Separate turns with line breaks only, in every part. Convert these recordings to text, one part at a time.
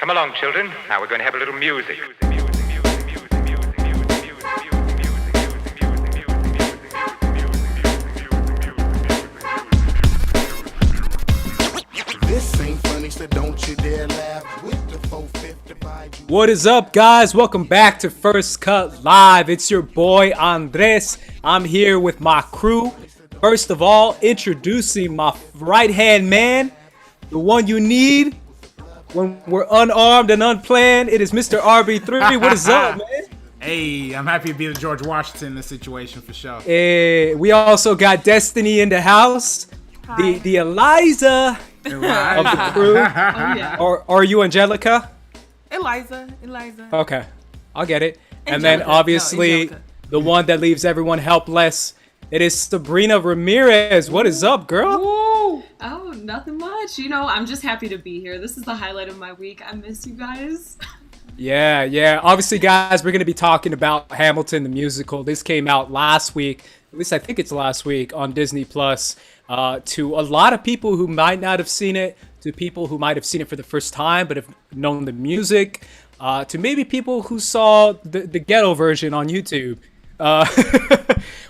Come along, children. Now we're going to have a little music.
This ain't funny, so don't you dare laugh. With the 450 by you.
What is up, guys? Welcome back to First Cut Live. It's your boy Andres. I'm here with my crew. First of all, introducing my right-hand man, the one you need when we're unarmed and unplanned. It is Mr. RB3. What is up, man?
Hey, I'm happy to be the George Washington in this situation for sure.
We also got Destiny in the house. The Eliza of the crew.
Oh, yeah.
Or are you Angelica?
Eliza.
Okay, I'll get it. And
Angelica.
then obviously
Angelica.
the one that leaves everyone helpless. It is Sabrina Ramirez. What is up, girl?
Oh, nothing much. You know, I'm just happy to be here. This is the highlight of my week. I miss you guys.
Yeah. Obviously, guys, we're going to be talking about Hamilton the musical. This came out last week. At least I think it's last week on Disney Plus. To a lot of people who might not have seen it, to people who might have seen it for the first time but have known the music, to maybe people who saw the ghetto version on YouTube,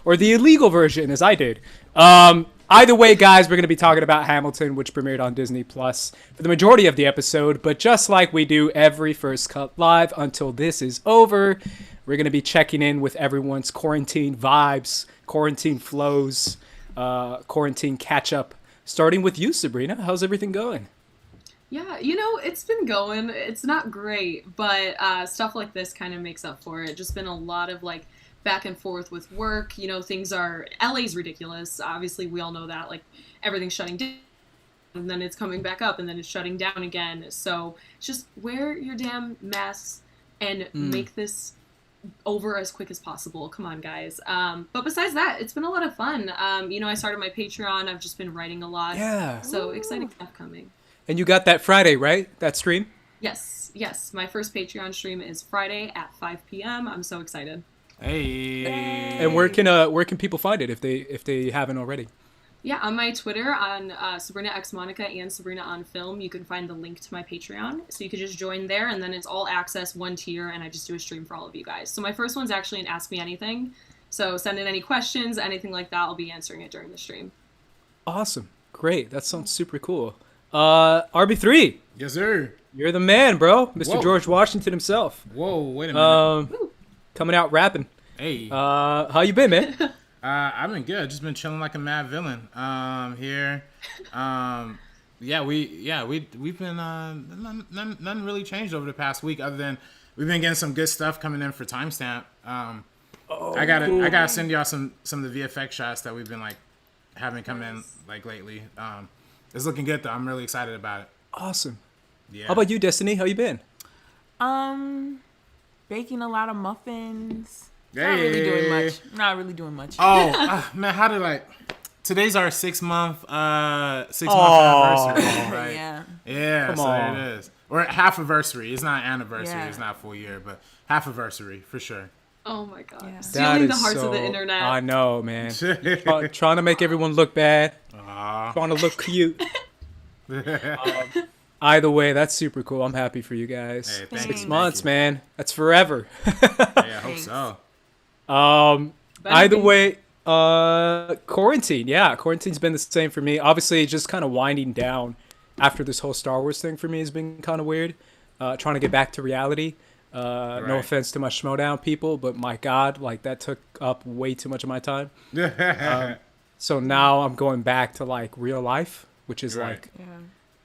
or the illegal version, as I did. Either way, guys, we're going to be talking about Hamilton, which premiered on Disney Plus for the majority of the episode. But just like we do every First Cut Live until this is over, we're going to be checking in with everyone's quarantine vibes, quarantine flows, quarantine catch-up. Starting with you, Sabrina. How's everything going?
Yeah, you know, it's been going. It's not great, but stuff like this kind of makes up for it. Just been a lot of, like, back and forth with work. You know, things are... LA's ridiculous. Obviously, we all know that. Like, everything's shutting down, and then it's coming back up, and then it's shutting down again. So, just wear your damn masks and make this over as quick as possible. Come on, guys. But besides that, it's been a lot of fun. You know, I started my Patreon. I've just been writing a lot.
Yeah.
So, exciting stuff coming.
And you got that Friday, right? That stream?
Yes. My first Patreon stream is Friday at 5 p.m. I'm so excited.
Hey.
And where can people find it if they haven't already?
Yeah, on my Twitter, on Sabrina X Monica and Sabrina on Film, you can find the link to my Patreon. So you can just join there, and then it's all access, one tier, and I just do a stream for all of you guys. So my first one's actually an Ask Me Anything. So send in any questions, anything like that. I'll be answering it during the stream.
Awesome. Great. That sounds super cool. RB3.
Yes, sir.
You're the man, bro. Mr.
Whoa.
George Washington himself.
Whoa, wait a minute.
Coming out rapping.
Hey.
How you been, man?
I've been good. Just been chilling like a mad villain. Here. We've been nothing really changed over the past week other than we've been getting some good stuff coming in for timestamp. I gotta send y'all some of the VFX shots that we've been like having come in like lately. It's looking good though. I'm really excited about it.
Awesome.
Yeah.
How about you, Destiny? How you been?
Baking a lot of muffins.
Hey.
Not really doing much.
Oh man, today's our 6 month anniversary, right?
Yeah.
Come on. There it is. Or half anniversary. It's not anniversary.
Yeah.
It's not full year, but half anniversary for sure.
Oh my god.
Yeah.
Stealing the hearts of the internet.
I know, man. Trying to make everyone look bad. Trying to look cute. Either way, that's super cool. I'm happy for you guys.
Hey, thank
6
you.
months,
Thank you.
man. That's forever.
Yeah, I hope so.
Either way, quarantine. Yeah, quarantine's been the same for me. Obviously, just kind of winding down after this whole Star Wars thing for me has been kind of weird. Trying to get back to reality. No offense to my Schmodown people, but my God, like that took up way too much of my time. So now I'm going back to like real life, which is
Right.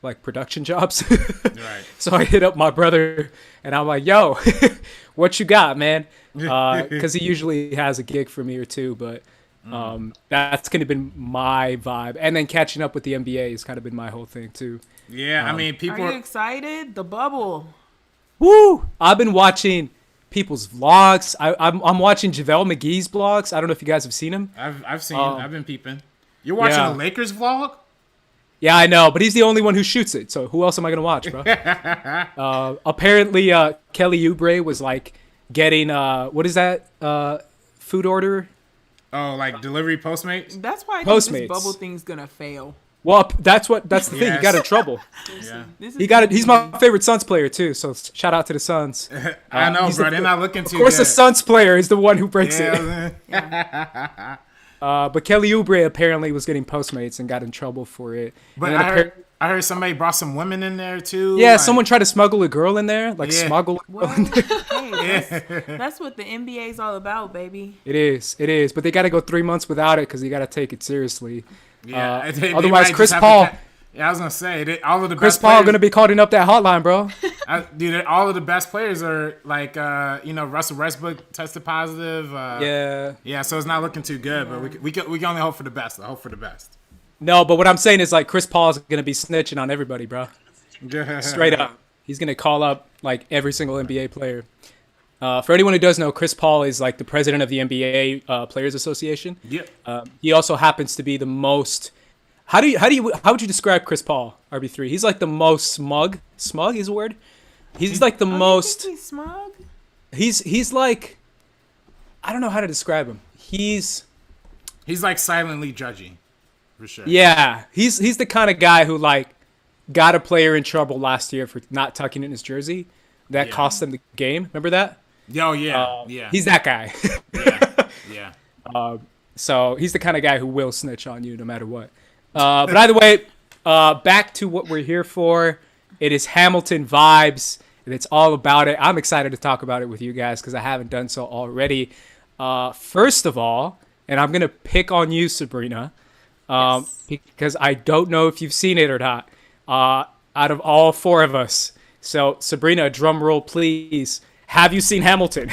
like production jobs.
Right.
So I hit up my brother and I'm like, yo, what you got, man? Because he usually has a gig for me or two, but that's kind of been my vibe. And then catching up with the NBA has kind of been my whole thing too.
Yeah, I mean, people
Are you excited? The bubble.
Woo! I've been watching people's vlogs. I'm watching JaVale McGee's vlogs. I don't know if you guys have seen him.
I've seen. I've been peeping. You're watching
Yeah.
a Lakers vlog?
Yeah, I know, but he's the only one who shoots it. So who else am I gonna watch, bro? Apparently, Kelly Oubre was like getting what is that food order?
Oh, like delivery Postmates?
That's why I think
Postmates.
this bubble thing's gonna fail.
Well, that's the thing. He
Yes.
got in trouble.
Yeah.
This is
He got it. He's my favorite Suns player too. So shout out to the Suns.
I know,
he's
bro.
the-
They're not looking too
Of course,
good.
the Suns player is the one who breaks it.
Yeah.
But Kelly Oubre apparently was getting Postmates and got in trouble for it.
But
And then
I heard somebody brought some women in there too.
yeah,
like-
someone tried to smuggle a girl in there, like
Yeah.
smuggle.
Well, hey, that's what the NBA is all about, baby.
It is. But they got to go 3 months without it because you got to take it seriously.
Yeah. They
Otherwise,
might
Chris
just have to
Paul.
yeah, I was gonna say all of the
Chris
best
Paul
players,
gonna be calling up that hotline, bro.
dude. All of the best players are like, Russell Westbrook tested positive.
Yeah.
So it's not looking too good, but we can only hope for the best. Hope for the best.
No, but what I'm saying is like Chris Paul's gonna be snitching on everybody, bro. Straight up, he's gonna call up like every single NBA player. For anyone who does know, Chris Paul is like the president of the NBA Players Association.
Yep.
He also happens to be the most. How would you describe Chris Paul? RB3. He's like the most smug. Smug is a word. He's like the most.
He's smug.
He's like. I don't know how to describe him. He's
like silently judgy, for sure.
yeah. He's the kind of guy who like got a player in trouble last year for not tucking in his jersey. That
Yeah.
cost them the game. Remember that?
Yo, yeah.
He's that guy.
Yeah.
So he's the kind of guy who will snitch on you no matter what. But either way, back to what we're here for. It is Hamilton vibes, and it's all about it. I'm excited to talk about it with you guys because I haven't done so already. First of all, and I'm going to pick on you, Sabrina, because I don't know if you've seen it or not, out of all four of us. So, Sabrina, drum roll, please. Have you seen Hamilton?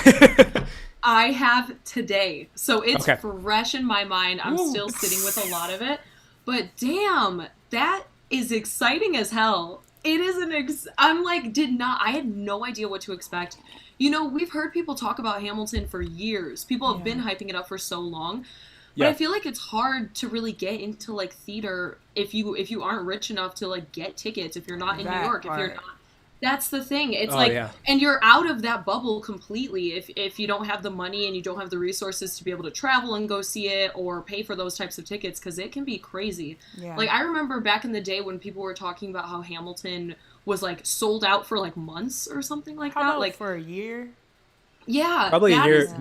I have today. So it's
Okay.
fresh in my mind. I'm still sitting with a lot of it. But damn, that is exciting as hell. It is I'm like, I had no idea what to expect. You know, we've heard people talk about Hamilton for years. People have been hyping it up for so long. But
Yeah.
I feel like it's hard to really get into like theater if you aren't rich enough to like get tickets, if you're not in New
That
York, if you're
part.
not. That's the thing. It's
Oh,
like,
yeah.
and you're out of that bubble completely if you don't have the money and you don't have the resources to be able to travel and go see it or pay for those types of tickets, because it can be crazy.
Yeah.
Like, I remember back in the day when people were talking about how Hamilton was like sold out for like months or something like
How
that.
about
Like,
for a year?
yeah,
Probably a
that
year
is-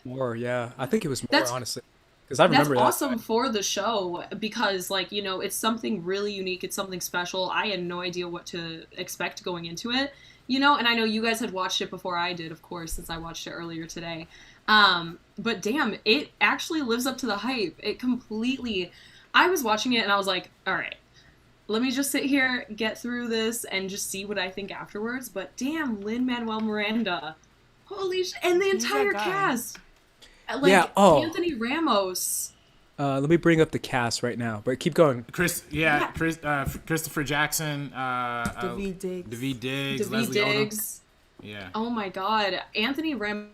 more, yeah. I think it was more,
That's-
honestly. Because I remember
That's
that.
awesome for the show because, like, you know, it's something really unique. It's something special. I had no idea what to expect going into it, you know, and I know you guys had watched it before I did, of course, since I watched it earlier today. But damn, it actually lives up to the hype. It completely. I was watching it and I was like, all right, let me just sit here, get through this, and just see what I think afterwards. But damn, Lin-Manuel Miranda. Holy shit. And the
He's that
entire
guy.
cast. Like,
Yeah, oh.
Anthony Ramos.
Let me bring up the cast right now, but keep going.
Christopher Jackson,
Daveed Diggs.
Daveed Diggs,
Daveed
Leslie Odom.
Diggs.
Yeah.
Oh my god. Anthony Ramos,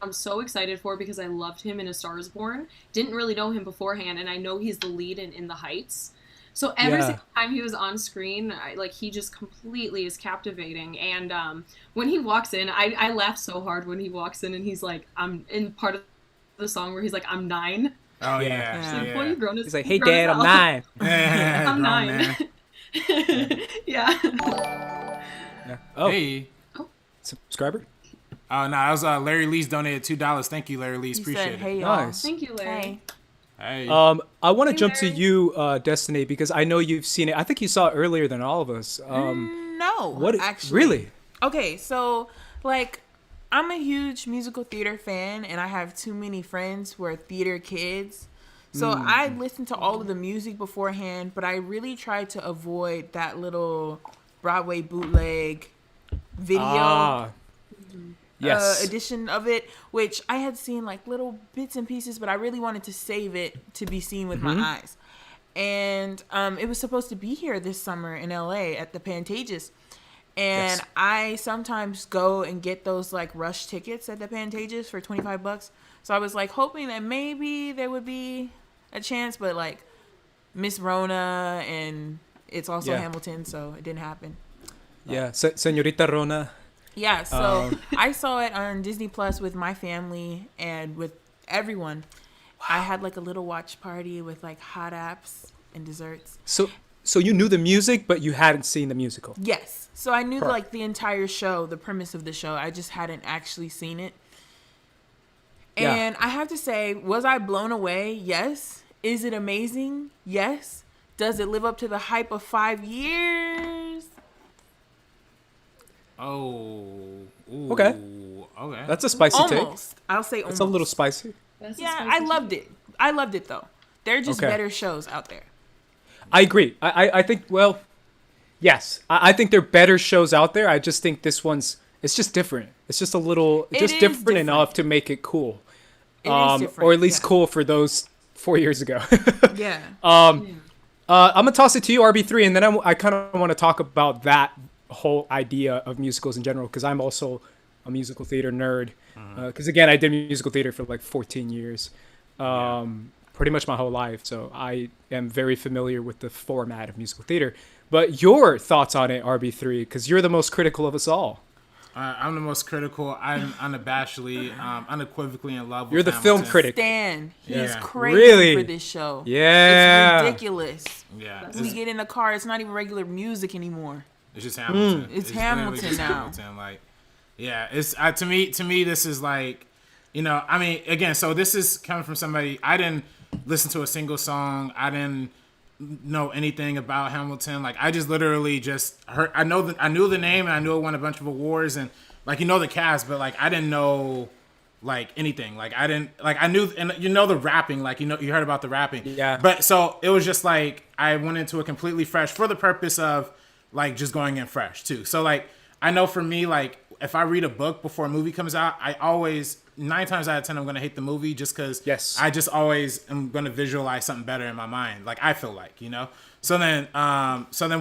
I'm so excited for because I loved him in A Star is Born. Didn't really know him beforehand, and I know he's the lead in The Heights. So every
Yeah.
single time he was on screen, he just completely is captivating. And when he walks in, I laugh so hard when he walks in and he's like, I'm in part of the song where he's like, I'm 9.
Oh
Yeah.
yeah.
He's like, boy, you've grown as
He's like, hey,
you've grown
Dad,
as
I'm
hell."
9.
I'm
Grown
9.
man.
Yeah.
Yeah. Oh,
Hey.
subscriber?
Oh no, that was Larry Lee's donated $2. Thank you, Larry Lee's.
He
Appreciate
said,
it.
hey, y'all.
Nice.
Thank you, Larry.
Hey.
Hey.
I want to
Hey,
jump to
Larry.
you, Destiny, because I know you've seen it. I think you saw it earlier than all of us.
No,
What?
actually.
Really?
Okay, so, like, I'm a huge musical theater fan, and I have too many friends who are theater kids. So I listened to all of the music beforehand, but I really tried to avoid that little Broadway bootleg video
Ah. Yes.
edition of it, which I had seen like little bits and pieces, but I really wanted to save it to be seen with my eyes. And it was supposed to be here this summer in LA at the Pantages. And
Yes.
I sometimes go and get those like rush tickets at the Pantages for $25. So I was like hoping that maybe there would be a chance, but like Miss Rona and it's also
Yeah.
Hamilton, so it didn't happen.
Yeah. Señorita Rona.
Yeah, so I saw it on Disney Plus with my family and with everyone. I had like a little watch party with like hot apps and desserts.
So So you knew the music, but you hadn't seen the musical.
Yes. So I knew
Perfect.
like the entire show, the premise of the show. I just hadn't actually seen it.
Yeah.
And I have to say, was I blown away? Yes. Is it amazing? Yes. Does it live up to the hype of 5 years?
Oh. Ooh,
Okay.
Okay.
That's a spicy take.
Almost. I'll say almost.
It's a little spicy.
That's a
Yeah,
spicy
I loved
take.
it. I loved it though. There are just
Okay.
better shows out there.
I agree. I think, well, yes. I think there are better shows out there. I just think this one's, it's just different. It's just a little,
It
just
is
different
different.
enough to make it cool.
It is different.
Or at least
yeah.
cool for those 4 years ago.
Yeah.
I'm gonna toss it to you, RB3, and then I kind of want to talk about that whole idea of musicals in general, because I'm also a musical theater nerd. Because again, I did musical theater for like 14 years, pretty much my whole life. So I am very familiar with the format of musical theater. But your thoughts on it, RB3, because you're the most critical of us all.
I'm the most critical. I'm unabashedly, unequivocally in love with
You're the
Hamilton.
film critic.
Stan, he's
Yeah.
crazy
Really?
for this show.
Yeah.
It's ridiculous.
Yeah.
We get in the car, it's not even regular music anymore.
It's just Hamilton.
It's
literally
Hamilton
just
now.
Hamilton. Like, yeah, it's to me this is like, I mean, again, so this is coming from somebody. I didn't listen to a single song. I didn't know anything about Hamilton. Like, I just literally just heard. I knew the name, and I knew it won a bunch of awards, and like the cast, but like I didn't know like anything. Like I didn't like I knew, and the rapping. Like you heard about the rapping.
Yeah.
But so it was just like I went into it completely fresh for the purpose of like just going in fresh too. So like I know for me, like if I read a book before a movie comes out, I always 9 times out of 10 I'm gonna hate the movie just because
Yes.
I just always am gonna visualize something better in my mind. Like I feel like, So then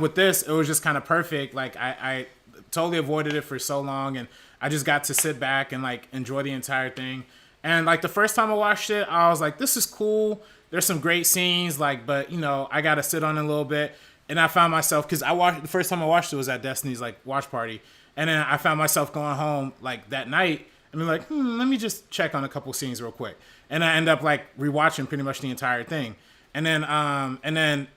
with this, it was just kind of perfect. Like I totally avoided it for so long, and I just got to sit back and like enjoy the entire thing. And like the first time I watched it, I was like, this is cool. There's some great scenes, like, but I gotta sit on it a little bit. And I found myself, because the first time I watched it was at Destiny's like watch party, and then I found myself going home like that night and be like, let me just check on a couple scenes real quick, and I end up like rewatching pretty much the entire thing, and then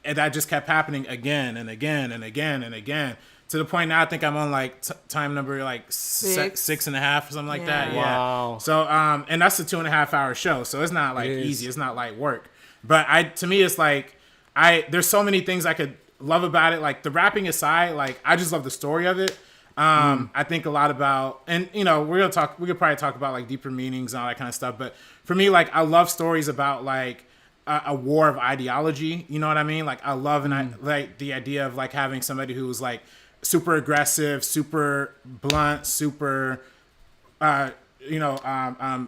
that just kept happening again and again and again and again to the point now I think I'm on like time number like 6.5 or something like that. Yeah.
Wow.
So and that's a 2.5 hour show, so it's not like
It is.
easy. It's not like work, but to me it's like there's so many things I could love about it. Like the rapping aside, like I just love the story of it. I think a lot about, and we could probably talk about like deeper meanings and all that kind of stuff. But for me, like I love stories about like a war of ideology. You know what I mean? Like I love and I like the idea of like having somebody who's like super aggressive, super blunt, super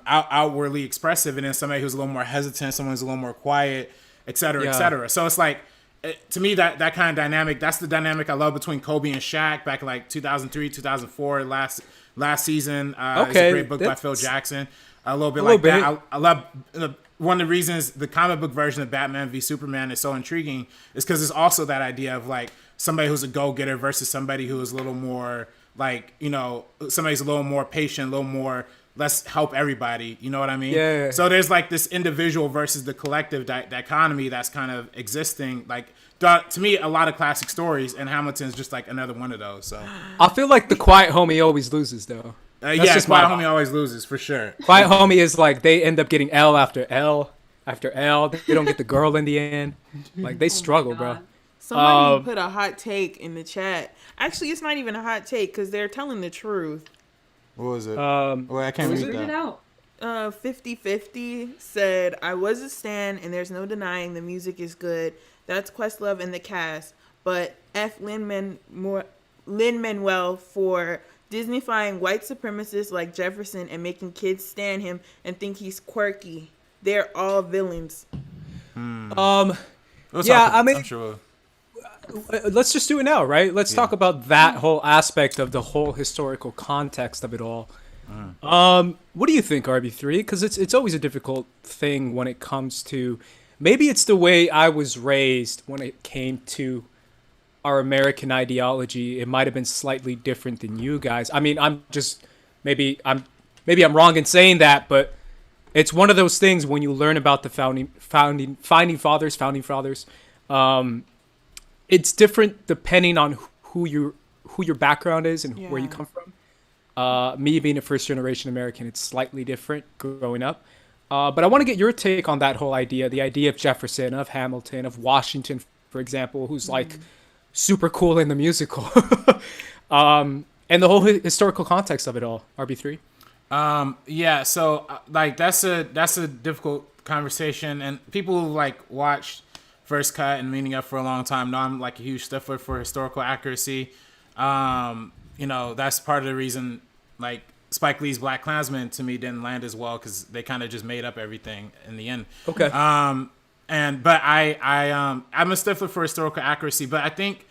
outwardly expressive, and then somebody who's a little more hesitant, someone who's a little more quiet, et cetera, et
Yeah.
cetera. So it's like, to me, that kind of dynamic, that's the dynamic I love between Kobe and Shaq back in like 2003, 2004, last season. It's
Okay,
a great book by
that's-
Phil Jackson. A little bit
A little
like that.
bit.
I love one of the reasons the comic book version of Batman v Superman is so intriguing is because it's also that idea of like somebody who's a go-getter versus somebody who is a little more like, somebody's a little more patient, a little more, let's help everybody. You know what I mean?
Yeah.
So there's like this individual versus the collective dichotomy that's kind of existing. Like to me, a lot of classic stories, and Hamilton's just like another one of those. So
I feel like the quiet homie always loses, though.
yeah,
just
Quiet
my-
Homie always loses for sure.
Quiet homie is like they end up getting L after L after L. They don't get the girl in the end. Like they struggle, bro.
God.
Somebody put a hot take in the chat. Actually, it's not even a hot take because they're telling the truth.
What was it?
Wait,
I can't
Read it out.
50-50 said, I was a stan and there's no denying the music is good. That's Questlove and the cast. But F. Lin-Manuel for Disneyfying white supremacists like Jefferson and making kids stan him and think he's quirky. They're all villains.
Yeah,
talk-
I mean,
I'm sure.
let's just do it now, right? Let's talk about that whole aspect of the whole historical context of it all. What do you think, RB3? Because it's always a difficult thing when it comes to, maybe it's the way I was raised when it came to our American ideology. It might have been slightly different than you guys. I mean, maybe I'm wrong in saying that, but it's one of those things when you learn about the founding fathers. it's different depending on who your background is and where you
Yeah.
come from. Me being a first generation American, it's slightly different growing up. But I want to get your take on that whole idea, the idea of Jefferson, of Hamilton, of Washington, for example, who's like super cool in the musical. And the whole historical context of it all, RB3.
Yeah, so like that's a difficult conversation, and people who like watched First Cut and Meaning Up for a long time know I'm like a huge stickler for historical accuracy. You know, that's part of the reason like Spike Lee's Black Klansman to me didn't land as well, because they kind of just made up everything in the end.
Okay.
I'm a stickler for historical accuracy, but I think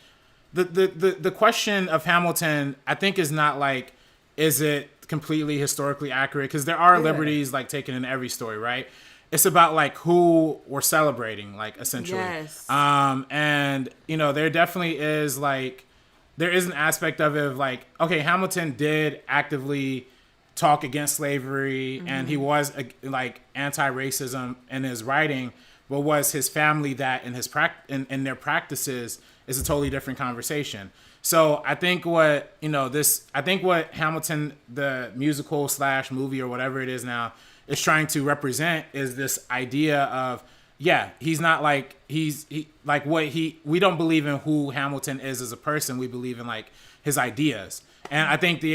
the question of Hamilton, I think, is not like, is it completely historically accurate? Because there are liberties like taken in every story, right? It's about like who we're celebrating, like essentially.
Yes.
And you know, there definitely is like, there is an aspect of it of like, okay, Hamilton did actively talk against slavery, and he was like anti-racism in his writing, but was his family that in his in their practices is a totally different conversation. So I think what Hamilton, the musical / movie or whatever it is now, is trying to represent is this idea of, yeah, he's not like, we don't believe in who Hamilton is as a person. We believe in like his ideas. And I think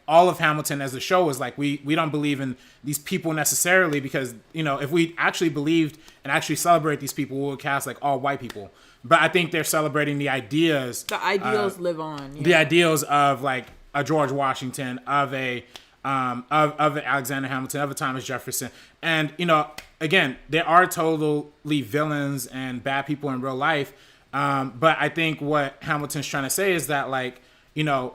all of Hamilton as a show is like, we don't believe in these people necessarily, because, you know, if we actually believed and actually celebrate these people, we would cast like all white people. But I think they're celebrating the ideas.
The ideals live on. Yeah.
The ideals of like a George Washington, of a Alexander Hamilton, of a Thomas Jefferson. And, you know, again, there are totally villains and bad people in real life. But I think what Hamilton's trying to say is that, like, you know,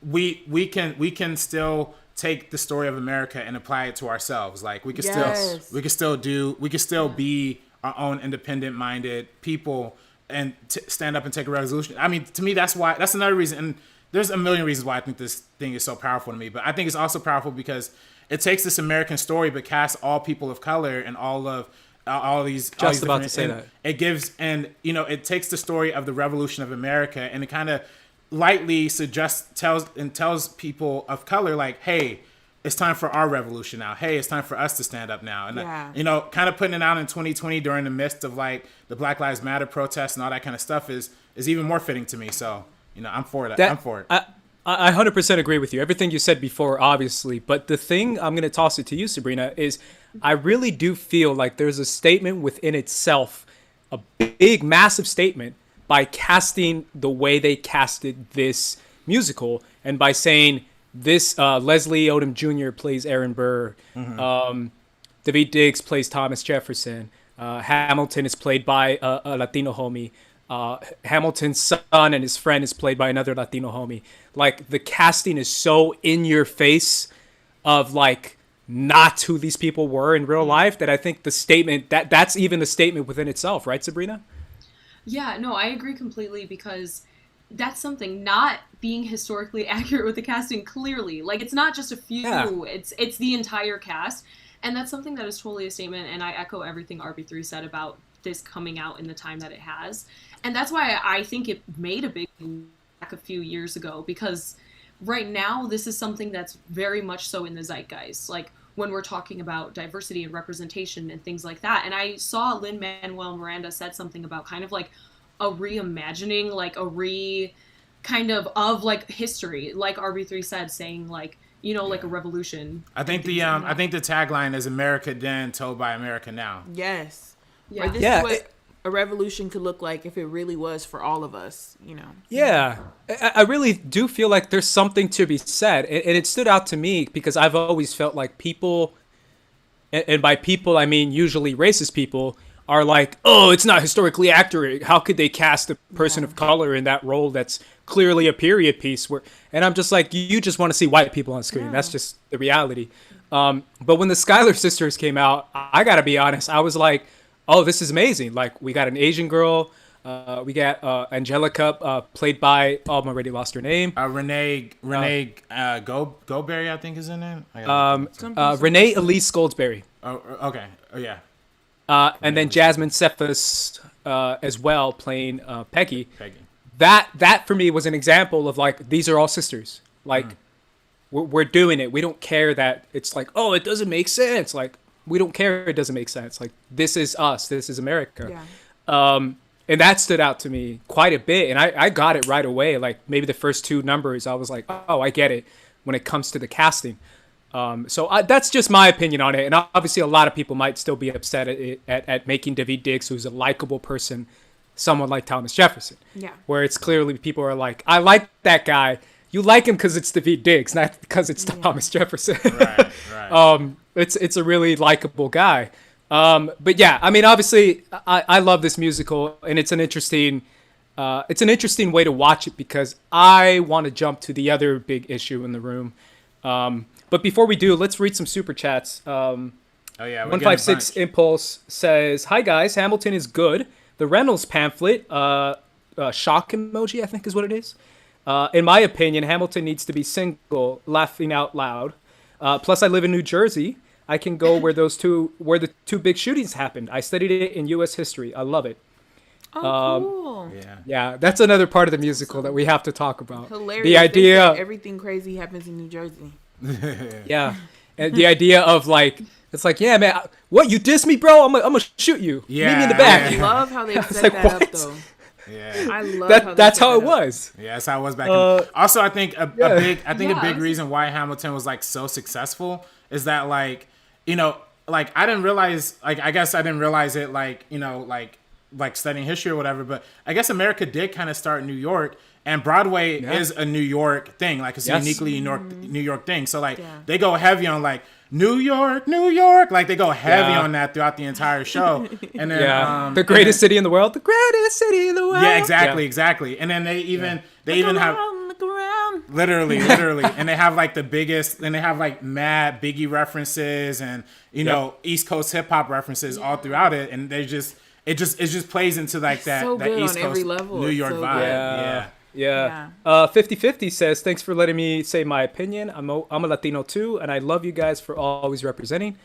we can still take the story of America and apply it to ourselves. Like we can still be our own independent minded people and stand up and take a resolution. I mean, to me, that's another reason. And there's a million reasons why I think this thing is so powerful to me. But I think it's also powerful because it takes this American story, but casts all people of color and all these.
Just about to say that.
It gives, and you know, it takes the story of the Revolution of America, and it kind of lightly tells people of color, like, hey, it's time for our revolution now. Hey, it's time for us to stand up now. And, you know, kind of putting it out in 2020 during the midst of like the Black Lives Matter protests and all that kind of stuff is even more fitting to me. So, you know, I'm for it. I'm for it.
I 100% agree with you. Everything you said before, obviously. But the thing, I'm going to toss it to you, Sabrina, is I really do feel like there's a statement within itself, a big, massive statement, by casting the way they casted this musical, and by saying this Leslie Odom Jr. plays Aaron Burr, Daveed Diggs plays Thomas Jefferson, Hamilton is played by a Latino homie, Hamilton's son and his friend is played by another Latino homie. Like, the casting is so in your face of like not who these people were in real life, that I think the statement that's even a statement within itself, right, Sabrina?
Yeah, no, I agree completely, because that's something, not being historically accurate with the casting, clearly. Like, it's not just a few, it's the entire cast. And that's something that is totally a statement, and I echo everything RB3 said about this coming out in the time that it has. And that's why I think it made a big back a few years ago, because right now this is something that's very much so in the zeitgeist. Like, when we're talking about diversity and representation and things like that. And I saw Lin-Manuel Miranda said something about kind of like a reimagining, like a kind of like history, like RB3 said, saying like, you know, like a revolution.
I think the tagline is America Then, Told by America Now.
Yes.
Yeah.
Or this is what a revolution could look like if it really was for all of us, you know.
Yeah, I really do feel like there's something to be said. And it stood out to me because I've always felt like people, and by people I mean usually racist people, are like, oh, it's not historically accurate. How could they cast a person of color in that role that's clearly a period piece? And I'm just like, you just want to see white people on screen. Yeah. That's just the reality. But when the Schuyler sisters came out, I got to be honest, I was like, oh, this is amazing. Like, we got an Asian girl. We got Angelica, played by, I'm already lost her name.
Renee Goldberry, I think is her name.
Renee Elise Goldsberry.
Oh, okay. Oh, yeah.
And then Jasmine Cephas as well playing Peggy.
Peggy.
That for me was an example of like, these are all sisters. Like, we're doing it. We don't care that it's like, oh, it doesn't make sense. Like, we don't care it doesn't make sense. Like, this is us. This is America.
Yeah.
And that stood out to me quite a bit. And I got it right away. Like, maybe the first 2 numbers, I was like, oh, I get it when it comes to the casting. So that's just my opinion on it. And obviously, a lot of people might still be upset at making Daveed Diggs, who's a likable person, someone like Thomas Jefferson.
Yeah.
Where it's clearly people are like, I like that guy. You like him because it's Daveed Diggs, not because it's Thomas Jefferson.
Right.
It's a really likable guy. But yeah, I mean, obviously, I love this musical, and it's an interesting way to watch it because I want to jump to the other big issue in the room. But before we do, let's read some super chats.
Oh yeah.
156 Impulse says, "Hi guys, Hamilton is good. The Reynolds pamphlet, shock emoji, I think is what it is. In my opinion, Hamilton needs to be single, laughing out loud. Plus, I live in New Jersey. I can go where the 2 big shootings happened. I studied it in U.S. history. I love it."
Oh, cool.
Yeah, that's another part of the musical that we have to talk about.
Hilarious.
The idea,
everything crazy happens in New Jersey.
yeah, and the idea of like, it's like, yeah, man, what, you diss me, bro? I'm gonna shoot you.
Yeah,
Meet me in the back.
I love how they set
like,
that
what?
up, though.
Yeah.
I love
That's how it was.
Yeah, that's how it was back. Also, I think a big
Yeah.
reason why Hamilton was like so successful is that like, you know, like I didn't realize, like I guess I didn't realize it, like, you know, like studying history or whatever. But I guess America did kind of start in New York, and Broadway is a New York thing. Like it's a uniquely New York thing. So like they go heavy on like New York, like they go heavy on that throughout the entire show. And then
the greatest city in the world, the greatest city in the world.
Yeah, exactly. And then they even have
Look around.
literally, and they have like the biggest, and they have like mad Biggie references and you know East Coast hip hop references all throughout it, and it just plays into like that
So
that
good
East
on
Coast
every level.
New
It's
York
so
vibe.
good.
Yeah. 50/50 says, "Thanks for letting me say my opinion. I'm a Latino too, and I love you guys for always representing."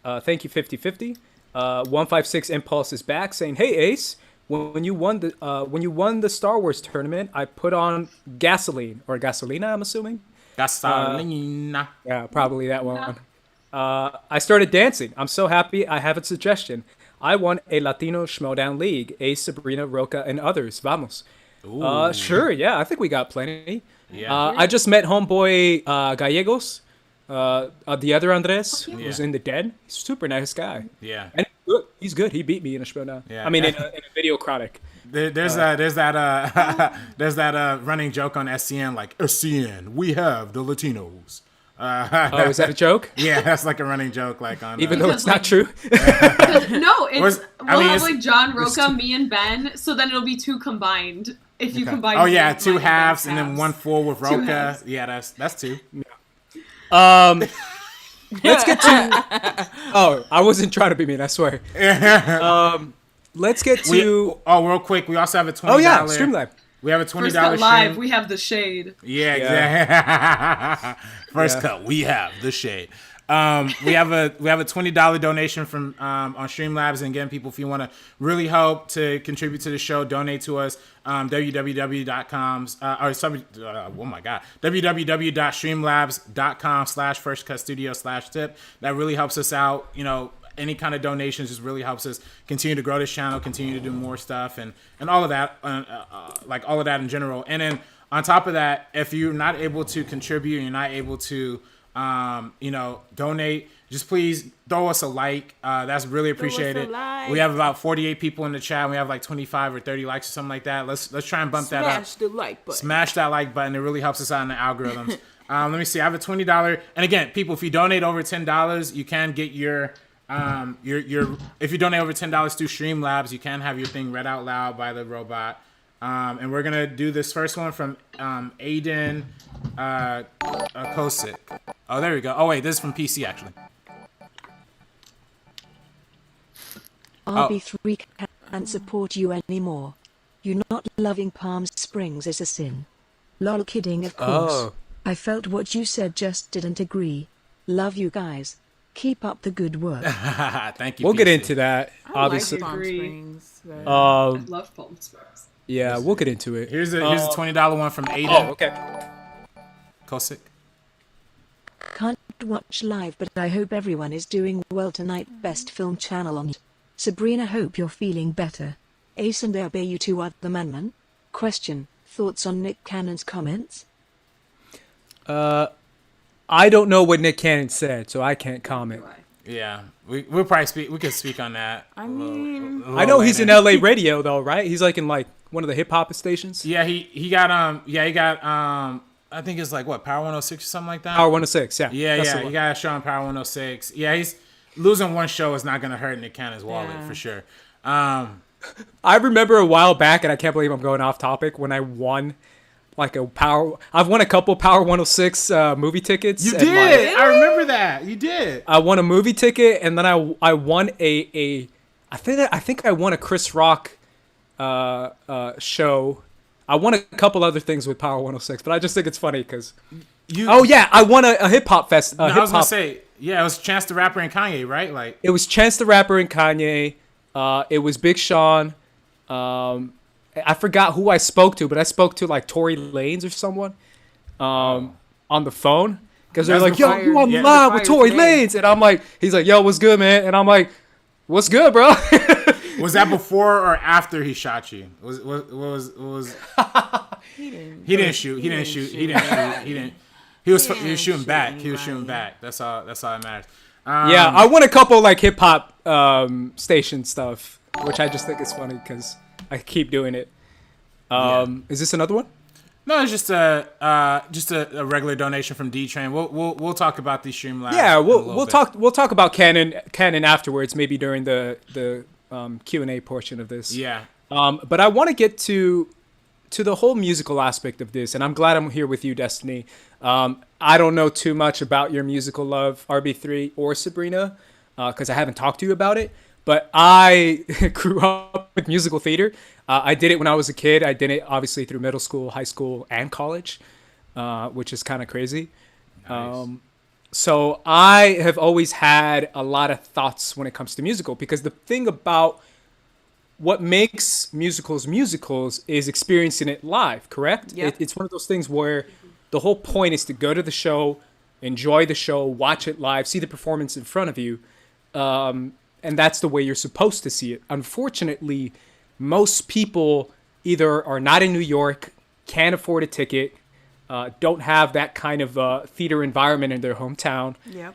Thank you, 50/50. 156 Impulse is back saying, "Hey Ace, when you won the Star Wars tournament, I put on gasoline or gasolina. I'm assuming.
Gasolina.
Yeah, probably that one. I started dancing. I'm so happy. I have a suggestion. I won a Latino Schmodown League. Ace, Sabrina, Roca, and others. Vamos." Sure, yeah, I think we got plenty.
Yeah.
I just met homeboy Gallegos, the other Andres, who's in the den. He's a super nice guy.
Yeah.
And he's good. He beat me in a showdown.
Yeah.
I mean, in a video chronic.
There's that running joke on SCN, like SCN, we have the Latinos.
Oh, is that a joke?
Yeah, that's like a running joke, like on.
Even though it's not true.
No,
Where's-
we'll have
it's-
like John Roca, me, and Ben. So then it'll be 2 combined. If you combine.
Oh yeah,
both
2
mine
halves
Ben's
and then
halves.
1 full with
2
Roca.
halves.
Yeah, that's 2.
Let's get to. Oh, I wasn't trying to be mean. I swear. Let's get to.
Real quick, we also have a $20.
Oh yeah, Streamlab.
We have a $20
First cut
stream.
live, we have the shade.
Yeah, exactly. First cut, we have the shade. We have a $20 donation from on Streamlabs, and again, people, if you want to really help to contribute to the show, donate to us. www.streamlabs.com/firstcutstudio/tip. That really helps us out. You know, any kind of donations just really helps us continue to grow this channel, continue to do more stuff, and all of that, like all of that in general. And then on top of that, if you're not able to contribute, you're not able to, donate, just please throw us a like. That's really appreciated.
like.
We have about 48 people in the chat. We have like 25 or 30 likes or something like that. Let's try and bump that up.
Smash the like button.
Smash that like button. It really helps us out in the algorithms. Let me see. I have a $20. And again, people, if you donate over $10, you can get your if you donate over $10 through Streamlabs, you can have your thing read out loud by the robot. And we're gonna do this first one from Aiden Kosick. Oh, there we go. Oh wait, this is from PC actually.
RB3 can't support you anymore. You not loving Palm Springs is a sin. Lol, kidding, of course.
Oh.
I felt what you said, just didn't agree. Love you guys. Keep up the good work.
Thank you.
We'll get
PC.
into that.
I
Obviously,
like Palm
Agree.
Springs. but-
I love Palm Springs.
yeah, we'll get into it.
Here's a $20 one from Aiden.
Oh, okay.
Kosick.
Can't watch live, but I hope everyone is doing well tonight. Best film channel on. Sabrina, hope you're feeling better. Ace and Abe, you two are the man. Question: thoughts on Nick Cannon's comments?
I don't know what Nick Cannon said, so I can't comment.
Yeah, we'll probably speak. We could speak on that.
I mean,
I know he's in LA radio though, right? He's like in like one of the hip hop stations.
Yeah, he got I think it's like what, Power 106 or something like that.
Power 106, yeah.
Yeah,
That's the
yeah,
one.
you got a show on Power 106. Yeah, he's losing one show is not gonna hurt Nick Cannon's wallet for sure.
I remember a while back, and I can't believe I'm going off topic, when I won like I've won a couple Power 106 movie tickets.
You
and,
did.
like,
I remember that. You did.
I won a movie ticket, and then I won I think I won a Chris Rock show. I won a couple other things with Power 106, but I just think it's funny because oh yeah, I won a hip hop fest.
I was gonna say, yeah, it was Chance the Rapper and Kanye, right? Like
it was Chance the Rapper and Kanye. It was Big Sean. I forgot who I spoke to, but I spoke to like Tory Lanez or someone on the phone because they're
That's
like,
the
"Yo, you on the
yeah,
live
the
with
fire
Tory
today.
Lanez," and I'm like, "He's like, yo, what's good, man?" And I'm like, "What's good, bro?"
was that before or after he shot you? He didn't shoot. He was shooting back. He was shooting back. That's all that matters.
Yeah, I won a couple like hip hop station stuff, which I just think is funny because I keep doing it. Is this another one?
No, it's just a regular donation from D Train. We'll talk about these Streamlabs.
Yeah,
in a little
we'll
bit.
talk about Canon afterwards, maybe during the Q&A portion of this.
Yeah.
But I want to get to the whole musical aspect of this, and I'm glad I'm here with you, Destiny. I don't know too much about your musical love, RB3 or Sabrina, because I haven't talked to you about it. But I grew up with musical theater. I did it when I was a kid. I did it obviously through middle school, high school, and college, which is kind of crazy.
Nice.
So I have always had a lot of thoughts when it comes to musical, because the thing about what makes musicals is experiencing it live, correct?
Yep.
It's one of those things where the whole point is to go to the show, enjoy the show, watch it live, see the performance in front of you. And that's the way you're supposed to see it. Unfortunately, most people either are not in New York, can't afford a ticket, don't have that kind of theater environment in their hometown.
Yep.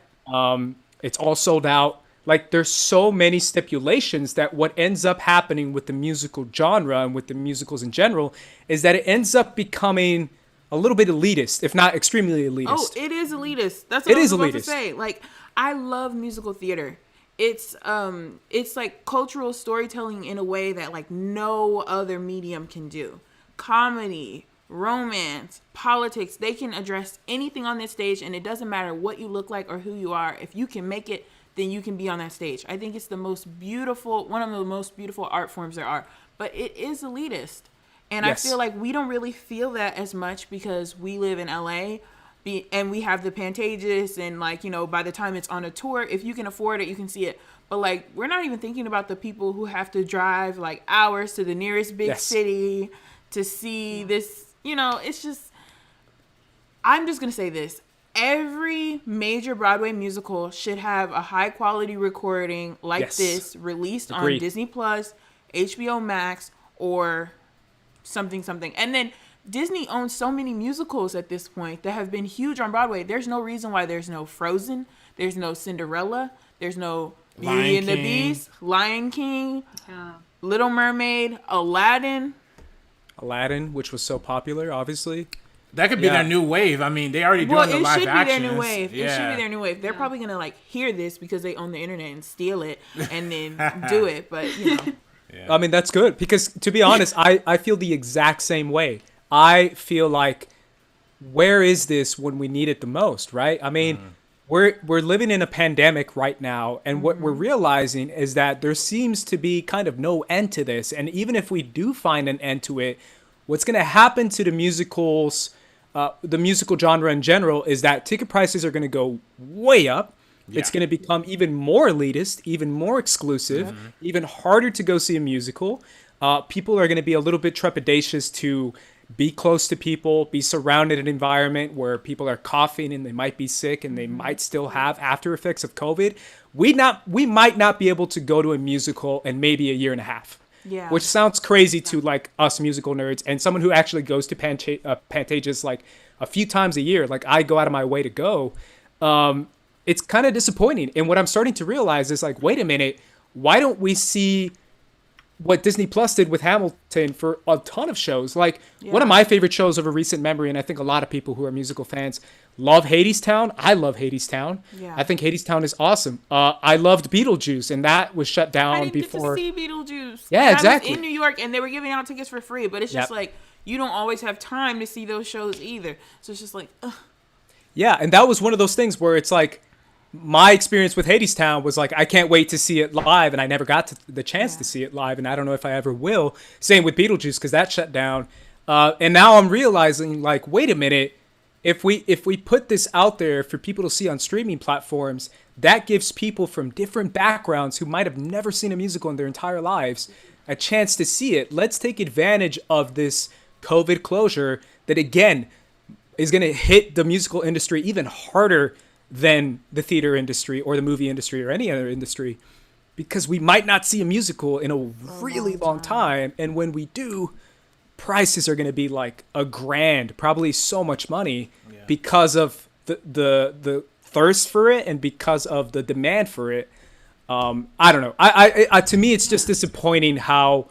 It's all sold out. Like, there's so many stipulations that what ends up happening with the musical genre and with the musicals in general is that it ends up becoming a little bit elitist, if not extremely elitist.
Oh, it is elitist. That's what
It
I was
is
about to
elitist.
say. Like, I love musical theater. It's like cultural storytelling in a way that like no other medium can do. Comedy, romance, politics, they can address anything on this stage, and it doesn't matter what you look like or who you are. If you can make it, then you can be on that stage. I think it's one of the most beautiful art forms there are. But it is elitist. And
Yes.
I feel like we don't really feel that as much because we live in LA. And we have the Pantages, and like, you know, by the time it's on a tour, if you can afford it, you can see it. But like, we're not even thinking about the people who have to drive like hours to the nearest big
Yes.
city to see this. You know, it's just, I'm just going to say this. Every major Broadway musical should have a high quality recording like
Yes.
this released
Agreed.
on Disney Plus, HBO Max, or something. And then Disney owns so many musicals at this point that have been huge on Broadway. There's no reason why there's no Frozen, there's no Cinderella, there's no Beauty
Lion
and the
King.
Beast, Lion King,
Yeah.
Little Mermaid, Aladdin.
Aladdin, which was so popular, obviously.
That could be
Yeah.
their new wave. I mean, they already doing
Well,
the
it
live
should be their
actions.
new wave.
Yeah.
It should be their new wave. They're probably gonna like hear this because they own the internet and steal it and then do it. But you know,
I mean, that's good because, to be honest, I feel the exact same way. I feel like, where is this when we need it the most, right? I mean, we're living in a pandemic right now, and what we're realizing is that there seems to be kind of no end to this. And even if we do find an end to it, what's going to happen to the musicals, the musical genre in general, is that ticket prices are going to go way up. It's going to become even more elitist, even more exclusive, even harder to go see a musical. People are going to be a little bit trepidatious to be close to people, be surrounded in an environment where people are coughing and they might be sick and they might still have after effects of COVID. We might not be able to go to a musical in maybe a year and a half.
Yeah.
Which sounds crazy to like us musical nerds and someone who actually goes to Pantages like a few times a year. Like I go out of my way to go. It's kind of disappointing. And what I'm starting to realize is like, wait a minute, why don't we see what Disney Plus did with Hamilton for a ton of shows? Like one of my favorite shows of a recent memory, and I think a lot of people who are musical fans love Hadestown. I love Hadestown.
Yeah.
I think Hadestown is awesome. I loved Beetlejuice, and that was shut down
I didn't
before.
get to see Beetlejuice.
Yeah, exactly.
I was in New York, and they were giving out tickets for free, but it's just like you don't always have time to see those shows either. So it's just like, ugh.
Yeah, and that was one of those things where it's like, my experience with Hadestown was like, I can't wait to see it live, and I never got the chance to see it live, and I don't know if I ever will. Same with Beetlejuice, because that shut down. And now I'm realizing, like, wait a minute, if we put this out there for people to see on streaming platforms, that gives people from different backgrounds who might have never seen a musical in their entire lives a chance to see it. Let's take advantage of this COVID closure that, again, is going to hit the musical industry even harder than the theater industry or the movie industry or any other industry, because we might not see a musical in a really long time. And when we do, prices are going to be like $1,000, probably so much money because of the thirst for it and because of the demand for it. I don't know. I to me, it's just disappointing how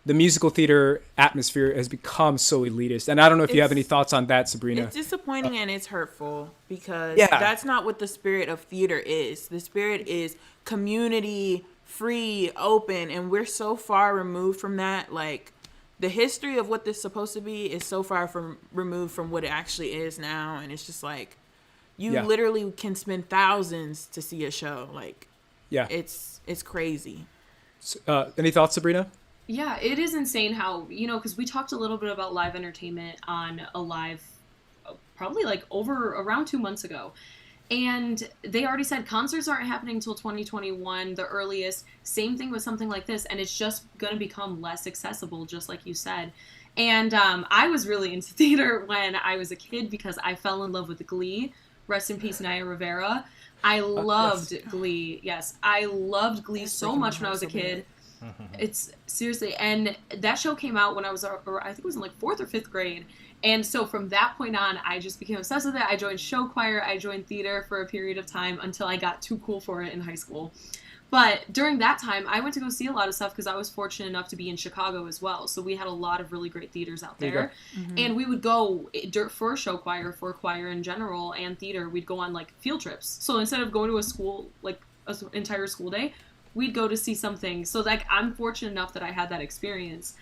the musical theater atmosphere has become so elitist. And I don't know if you have any thoughts on that, Sabrina.
It's disappointing and it's hurtful because that's not what the spirit of theater is. The spirit is community, free, open, and we're so far removed from that. Like, the history of what this is supposed to be is so far removed from what it actually is now. And it's just like, you literally can spend thousands to see a show. Like, it's crazy.
Any thoughts, Sabrina?
Yeah, it is insane how, because we talked a little bit about live entertainment on a live, probably like around 2 months ago. And they already said concerts aren't happening until 2021, the earliest. Same thing with something like this. And it's just going to become less accessible, just like you said. And I was really into theater when I was a kid because I fell in love with Glee. Rest in peace, Naya Rivera. I loved Glee. Yes, I loved Glee so much when I was a kid. It's seriously, and that show came out when I was, I think it was in like 4th or 5th grade, and so from that point on, I just became obsessed with it. I joined show choir, I joined theater for a period of time until I got too cool for it in high school. But during that time, I went to go see a lot of stuff because I was fortunate enough to be in Chicago as well, so we had a lot of really great theaters out there. And we would go for show choir, for choir in general, and theater. We'd go on like field trips. So instead of going to a school, like an entire school day, we'd go to see something. So like, I'm fortunate enough that I had that experience.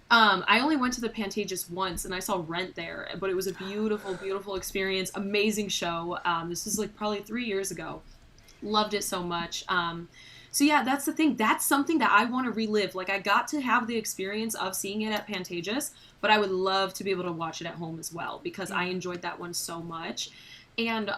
I only went to the Pantages once and I saw Rent there, but it was a beautiful, beautiful experience. Amazing show. This was like probably 3 years ago. Loved it so much. So yeah, that's the thing. That's something that I want to relive. Like, I got to have the experience of seeing it at Pantages, but I would love to be able to watch it at home as well because I enjoyed that one so much. And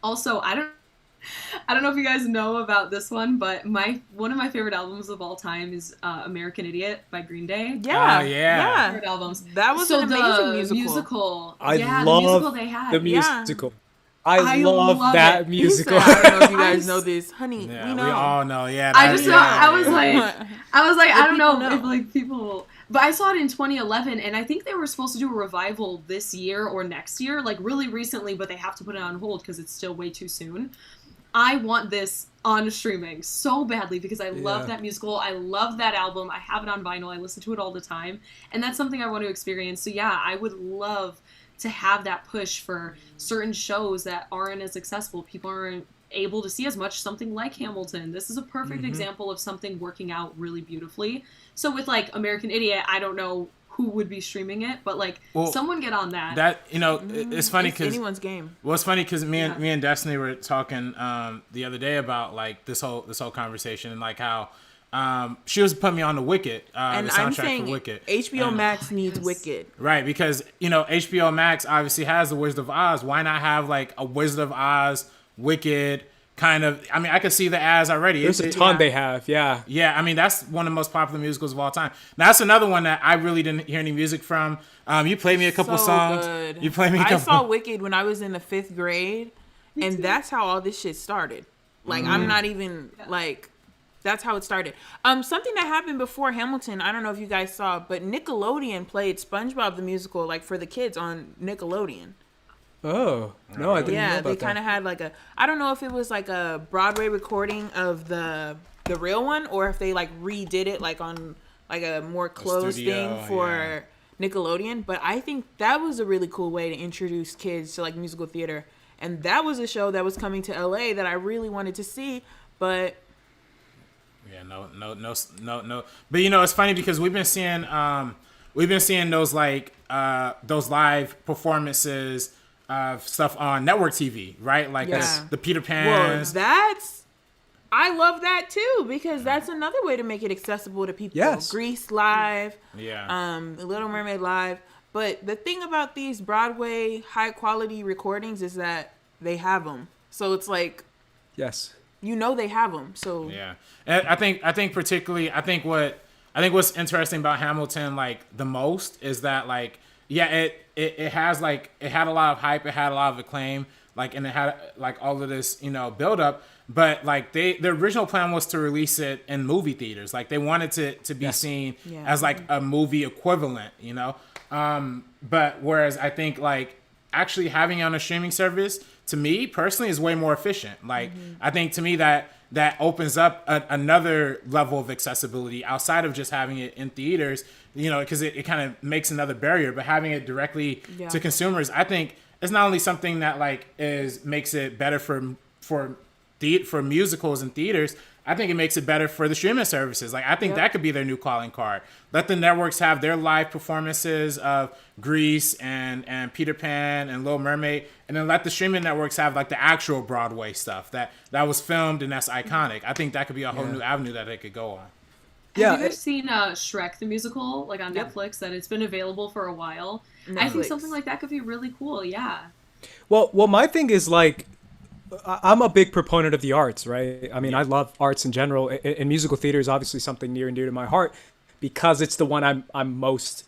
also, I don't know if you guys know about this one, but one of my favorite albums of all time is American Idiot by Green Day.
Yeah.
Favorite albums.
That was an amazing musical.
I
love
the
musical they had.
the musical. I love that
it.
musical.
I don't know if you guys know this, honey.
Yeah,
we know.
we all know. Yeah,
I just I was like, I don't know
know.
if like people. But I saw it in 2011, and I think they were supposed to do a revival this year or next year, like really recently, but they have to put it on hold because it's still way too soon. I want this on streaming so badly because I love that musical. I love that album. I have it on vinyl. I listen to it all the time. And that's something I want to experience. So yeah, I would love to have that push for certain shows that aren't as accessible. People aren't able to see as much. Something like Hamilton. This is a perfect example of something working out really beautifully. So with like American Idiot, I don't know who would be streaming it, but like someone get on that.
That it's funny because
anyone's game.
Well, it's funny because me and Destiny were talking the other day about like this whole conversation and like how she was putting me on the Wicked,
And
the soundtrack
I'm saying
for Wicked.
HBO Max needs Wicked.
Right, because HBO Max obviously has the Wizard of Oz. Why not have like a Wizard of Oz, Wicked, kind of. I mean, I could see the ads already.
There's a ton they have, yeah.
Yeah, I mean, that's one of the most popular musicals of all time. Now, that's another one that I really didn't hear any music from. You played me a couple songs.
Good.
You played me a couple.
I saw Wicked when I was in the 5th grade, and that's how all this shit started. Like, I'm not even, like, that's how it started. Something that happened before Hamilton, I don't know if you guys saw, but Nickelodeon played SpongeBob the Musical, like, for the kids on Nickelodeon.
Oh, no, I didn't know
Yeah,
about
they
that.
kind of had like I don't know if it was like a Broadway recording of the real one, or if they like redid it like on like a more closed
studio,
thing for Nickelodeon. But I think that was a really cool way to introduce kids to like musical theater. And that was a show that was coming to LA that I really wanted to see, but
Yeah, no. But you know, it's funny because we've been seeing those like those live performances of stuff on network TV, right? Like the Peter Pans.
I love that too, because that's another way to make it accessible to people.
Yes.
Grease live,
Yeah.
Little Mermaid live. But the thing about these Broadway high quality recordings is that they have them. So it's like,
Yes.
you know, they have them. So
Yeah, and I think particularly, what's interesting about Hamilton, like the most, is that like, yeah, it has like, it had a lot of hype, it had a lot of acclaim, like, and it had like all of this, you know, build up, but like the original plan was to release it in movie theaters, like they wanted to be seen as like a movie equivalent, you know, but whereas I think like actually having it on a streaming service, to me personally, is way more efficient. Like, I think to me that opens up another level of accessibility outside of just having it in theaters, you know, because it kind of makes another barrier. But having it directly to consumers, I think, is not only something that like makes it better for musicals and theaters. I think it makes it better for the streaming services. Like, I think that could be their new calling card. Let the networks have their live performances of Grease and Peter Pan and Little Mermaid, and then let the streaming networks have like the actual Broadway stuff that was filmed and that's iconic. I think that could be a whole new avenue that they could go on.
Have you guys seen Shrek the Musical, like on Netflix, that it's been available for a while? I think something like that could be really cool, yeah.
Well, my thing is like, I'm a big proponent of the arts, right? I mean, I love arts in general, and musical theater is obviously something near and dear to my heart because it's the one I'm most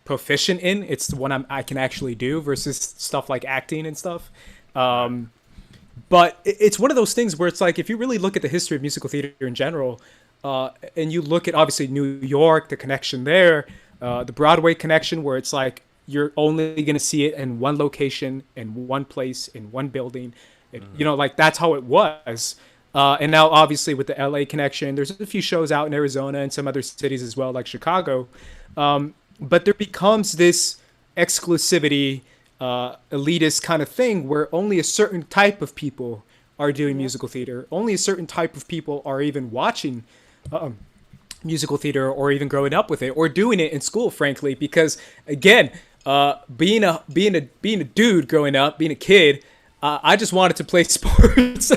proficient in. It's the one I can actually do versus stuff like acting and stuff. But it's one of those things where it's like, if you really look at the history of musical theater in general, and you look at obviously New York, the connection there, the Broadway connection, where it's like you're only going to see it in one location, in one place, in one building. You know, like that's how it was. And now obviously with the LA connection, there's a few shows out in Arizona and some other cities as well, like Chicago. But there becomes this exclusivity, elitist kind of thing where only a certain type of people are doing musical theater. Only a certain type of people are even watching musical theater or even growing up with it or doing it in school, frankly, because again, being a dude growing up, being a kid, I just wanted to play sports.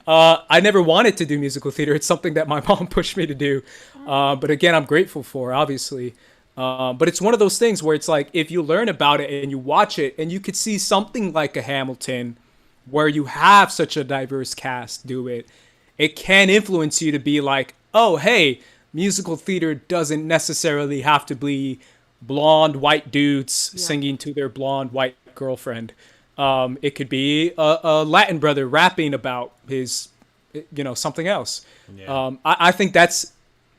I never wanted to do musical theater. It's something that my mom pushed me to do. But again, I'm grateful for, obviously. But it's one of those things where it's like, if you learn about it and you watch it and you could see something like a Hamilton where you have such a diverse cast do it, it can influence you to be like, oh, hey, musical theater doesn't necessarily have to be blonde white dudes singing to their blonde white girlfriend. It could be a Latin brother rapping about his, you know, something else. I think that's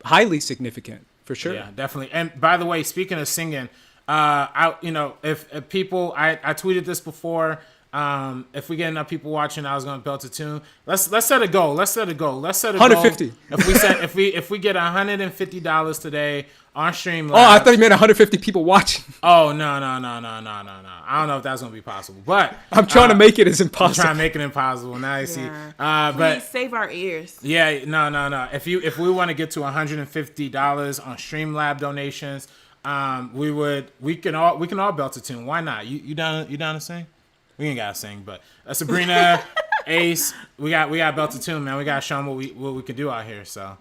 highly significant for sure.
Yeah, definitely. And by the way, speaking of singing, if people, I tweeted this before. If we get enough people watching, I was going to belt a tune. Let's set a goal. Let's set a goal.
150.
If we get $150 today on Streamlabs.
Oh, I thought you meant 150 people watching.
Oh no. I don't know if that's going to be possible, but
I'm trying to make it as impossible.
I'm trying to make it impossible. Now you see. But
please save our ears.
Yeah, no. If we want to get to $150 on Streamlab donations, we can all belt a tune. Why not? You down to sing? We ain't gotta sing, but Sabrina, Ace, we got belt a tune, man. We gotta show them what we can do out here. So,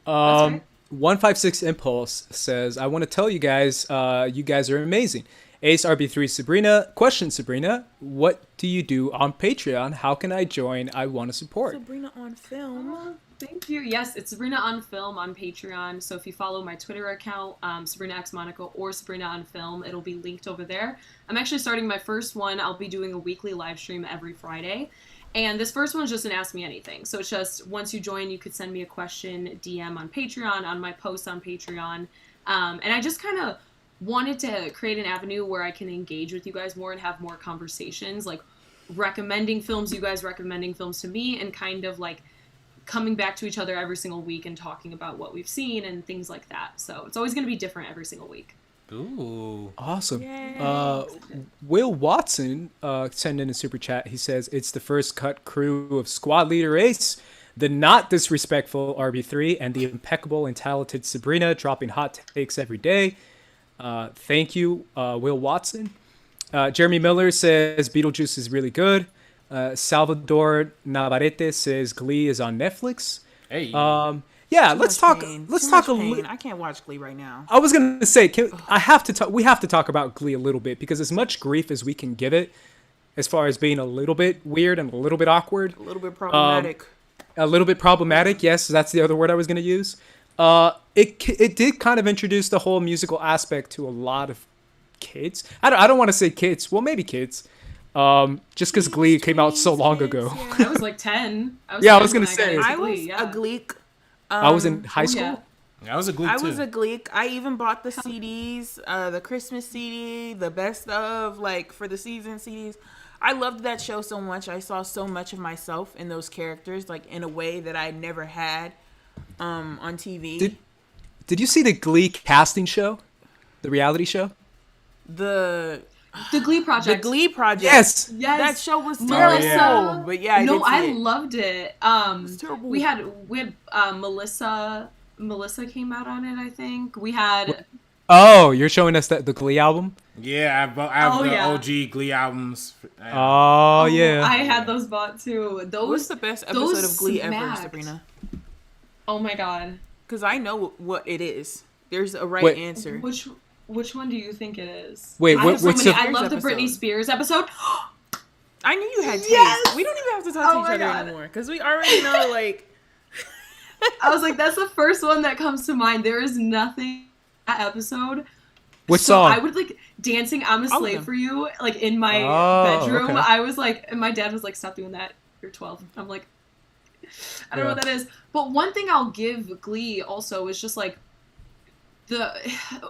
156 Impulse says, I want to tell you guys are amazing. Ace RB3 Sabrina. Question, Sabrina, what do you do on Patreon? How can I join? I want to support.
Sabrina on film.
Thank you. Yes, it's Sabrina on Film on Patreon. So if you follow my Twitter account, Sabrina X Monica or Sabrina on Film, it'll be linked over there. I'm actually starting my first one. I'll be doing a weekly live stream every Friday. And this first one's just an Ask Me Anything. So it's just, once you join, you could send me a question, DM on Patreon, on my post on Patreon. And I just kind of wanted to create an avenue where I can engage with you guys more and have more conversations, like recommending films, you guys recommending films to me, and kind of like coming back to each other every single week and talking about what we've seen and things like that. So it's always going to be different every single week.
Ooh.
Awesome.
Yay.
Will Watson sent in a super chat. He says, it's the first cut crew of Squad Leader Ace, the not disrespectful RB3, and the impeccable and talented Sabrina dropping hot takes every day. Thank you, Will Watson. Jeremy Miller says Beetlejuice is really good. Salvador Navarrete says Glee is on Netflix.
Hey.
Yeah, let's talk.
Pain.
Let's
Too
talk
much
a
pain.
little.
I can't watch Glee right now.
I was gonna say, I have to talk. We have to talk about Glee a little bit because as much grief as we can give it, as far as being a little bit weird and a little bit awkward,
A little bit problematic.
a little bit problematic. Yes, that's the other word I was gonna use. It did kind of introduce the whole musical aspect to a lot of kids. I don't want to say kids. Well, maybe kids. Just because Glee came out so long ago.
I was like 10.
I was
10
gonna
when got
say.
into
I
Glee,
was
yeah.
a Gleek.
I was in high school.
Yeah.
I was a Glee
I
too.
was a Gleek. I even bought the CDs, the Christmas CD, the best of, like, for the season CDs. I loved that show so much. I saw so much of myself in those characters, like, in a way that I never had on TV.
Did you see the Glee casting show, the reality show?
The
The Glee Project.
Glee Project.
Yes.
Yes.
That show was
Melissa.
terrible. But yeah, I
no,
did see
I
it.
loved it.
was terrible.
We had Melissa came out on it, I think. We had
Oh, you're showing us the Glee album?
Yeah, I have
Oh,
the
yeah.
OG Glee albums.
Oh, yeah.
I had those bought too. Those
What's the best episode
those
of Glee ever,
smacked.
Sabrina?
Oh my god.
Because I know what it is. There's a right
Wait.
answer.
Which one do you think it is?
Wait,
I have so
what's
many.
the-
I love the Britney
episode?
Spears episode.
I knew you had taste.
Yes!
We don't even have to talk to
Oh
each
my
other
God.
anymore. Because we already know, like...
I was like, that's the first one that comes to mind. There is nothing that episode.
Which
So
song?
I would like dancing I'm a
All of
Slave
them.
for You, like in my
Oh,
bedroom.
okay.
I was like, and my dad was like, stop doing that. You're 12. I'm like, I don't know
Yeah.
what that is. But one thing I'll give Glee also is just like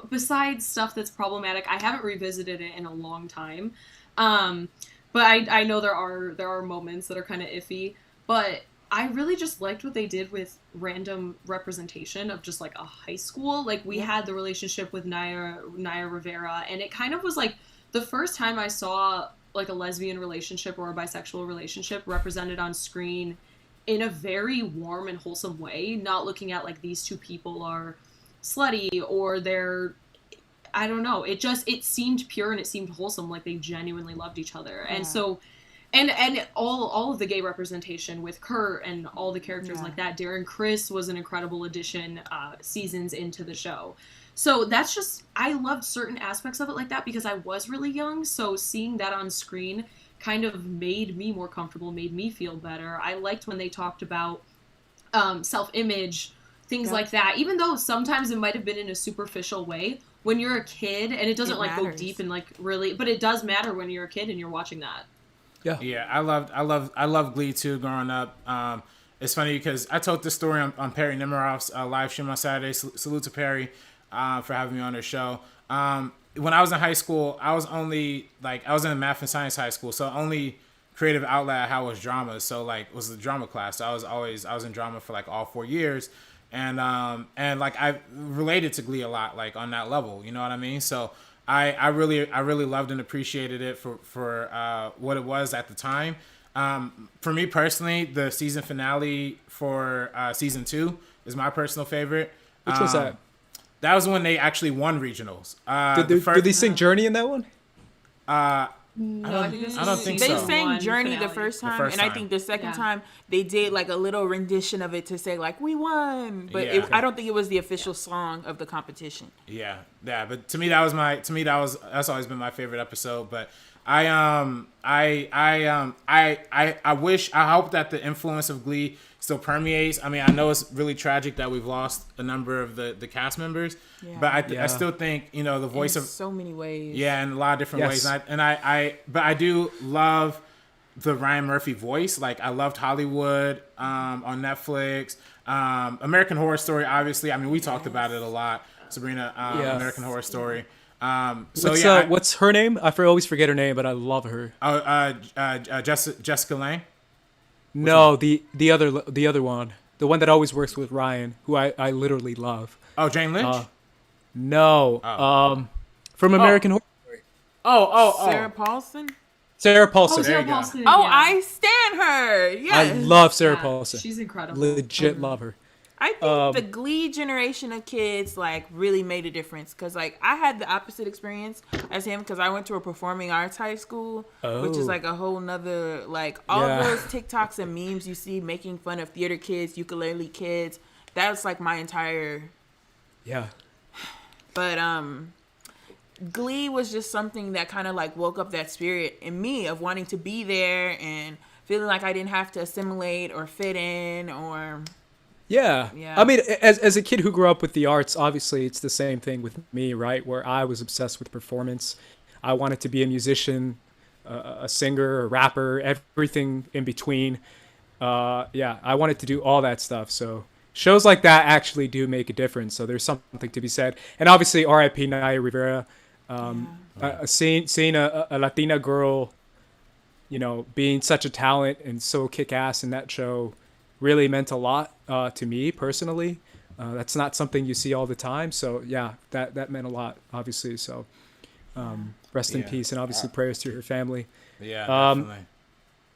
besides stuff that's problematic, I haven't revisited it in a long time. But I know there are moments that are kind of iffy, but I really just liked what they did with random representation of just like a high school. Like we had the relationship with Naya Rivera, and it kind of was like the first time I saw like a lesbian relationship or a bisexual relationship represented on screen in a very warm and wholesome way, not looking at like these two people are slutty or they're, I don't know, it seemed pure and it seemed wholesome, like they genuinely loved each other.
Yeah.
And so and all of the gay representation with Kurt and all the characters like that. Darren Criss was an incredible addition seasons into the show. So that's just, I loved certain aspects of it like that because I was really young. So seeing that on screen kind of made me more comfortable, made me feel better. I liked when they talked about self-image, things like that, even though sometimes it might have been in a superficial way. When you're a kid, and it doesn't like go
matters.
deep and like really, but it does matter when you're a kid and you're watching that.
Yeah, I love Glee too growing up. It's funny because I told this story on Perry Nemiroff's live stream on Saturday. Salute to Perry for having me on their show. When I was in high school, I was in a math and science high school, so only creative outlet I had was drama. So like was the drama class. So I was in drama for like all 4 years, and like I related to Glee a lot, like on that level. You know what I mean? So I really loved and appreciated it for what it was at the time. For me personally, the season finale for season 2 is my personal favorite.
Which was that?
That was when they actually won regionals.
Did they sing Journey in that one?
No, I think this
I
is
don't think
They
so.
sang
one
Journey the
finale.
first time,
first
and I
time.
think the second
Yeah.
time they did like a little rendition of it to say like we won, but
Yeah.
I don't think it was the official song of the competition.
Yeah, but to me that's always been my favorite episode. But I hope that the influence of Glee still permeates. I mean, I know it's really tragic that we've lost a number of the cast members,
Yeah.
but I
Yeah.
still think the voice
In
of
so many ways.
yeah, in a lot of different
Yes.
ways. But I do love the Ryan Murphy voice. Like I loved Hollywood on Netflix, American Horror Story. Obviously, I mean we talked about it a lot. Sabrina,
Yes.
American Horror Story.
What's her name? Always forget her name, but I love her.
Jessica Lange.
No, the other one, the one that always works with Ryan, who I literally love.
Oh, Jane Lynch.
No, from American Horror Story.
Sarah Paulson.
Sarah Paulson.
Oh,
There
Sarah
you go.
Paulson.
Oh,
yeah.
I stand her. Yes.
I love Sarah
Yeah,
Paulson.
She's incredible.
Legit love her.
I think the Glee generation of kids like really made a difference because like I had the opposite experience as him because I went to a performing arts high school, which is like a whole nother like all
Yeah.
those TikToks and memes you see making fun of theater kids, ukulele kids. That's like my entire.
Yeah.
But Glee was just something that kind of like woke up that spirit in me of wanting to be there and feeling like I didn't have to assimilate or fit in or.
Yeah.
Yeah.
I mean, as a kid who grew up with the arts, obviously it's the same thing with me, right? Where I was obsessed with performance. I wanted to be a musician, a singer, a rapper, everything in between. I wanted to do all that stuff. So shows like that actually do make a difference. So there's something to be said. And obviously, R.I.P. Naya Rivera. Seeing a Latina girl, being such a talent and so kick-ass in that show really meant a lot to me personally. That's not something you see all the time. So yeah, that meant a lot, obviously. So rest in peace, and obviously prayers to her family.
Yeah, definitely.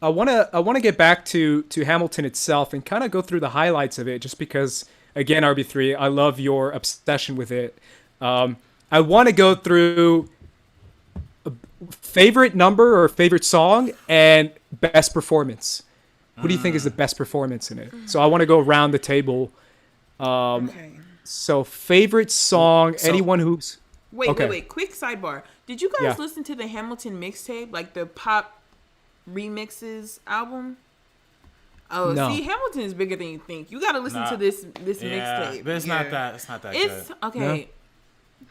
I wanna get back to Hamilton itself and kind of go through the highlights of it, just because again, RB3, I love your obsession with it. I want to go through a favorite number or favorite song and best performance. What do you think is the best performance in it? So I want to go around the table.
Okay.
So favorite song, anyone who's...
Wait. Quick sidebar. Did you guys
Yeah.
listen to the Hamilton mixtape, like the pop remixes album? Oh,
No.
see, Hamilton is bigger than you think. You got to listen to this mixtape.
but it's
here.
not that. It's not that
It's
good.
okay.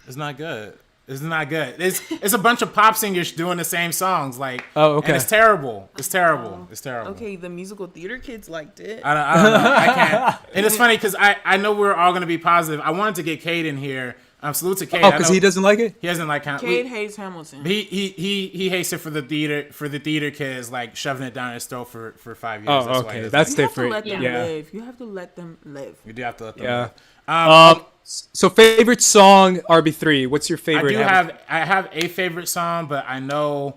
It's not good. It's not good. It's a bunch of pop singers doing the same songs. Like,
Oh, okay.
and it's terrible. It's terrible. It's terrible.
Okay, the musical theater kids liked it.
I don't know. I can't. And it's funny because I know we're all gonna be positive. I wanted to get Cade in here. Salute to Cade.
Oh, because he doesn't like it?
He doesn't like
Cade hates Hamilton.
He hates it for the theater kids, like shoving it down his throat for 5 years.
Oh,
That's why he
okay.
doesn't
That's
like
You have to
different.
let them
Yeah.
live. You have to let them live.
it. You do have to let them
Yeah.
live.
So favorite song, RB3. What's your favorite?
I have a favorite song, but I know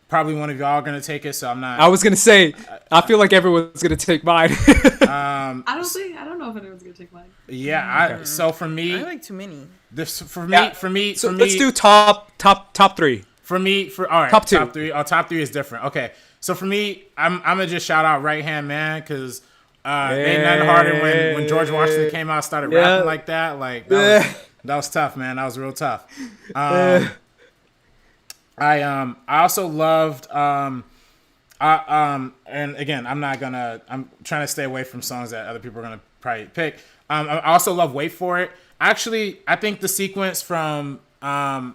probably one of y'all are gonna take it, so I'm not.
I was gonna say, I feel like everyone's gonna take mine.
I don't know if anyone's gonna take mine.
Yeah. So for me,
I like too many.
for me,
So let's do top three.
For me, all right,
Top two.
top three. Oh, top three is different. Okay, so for me, I'm gonna just shout out Right Hand Man because ain't nothing harder when George Washington came out and started rapping like that. Like that was tough, man. That was real tough. I also loved and again, I'm trying to stay away from songs that other people are gonna probably pick. I also love Wait For It. Actually, I think the sequence from Right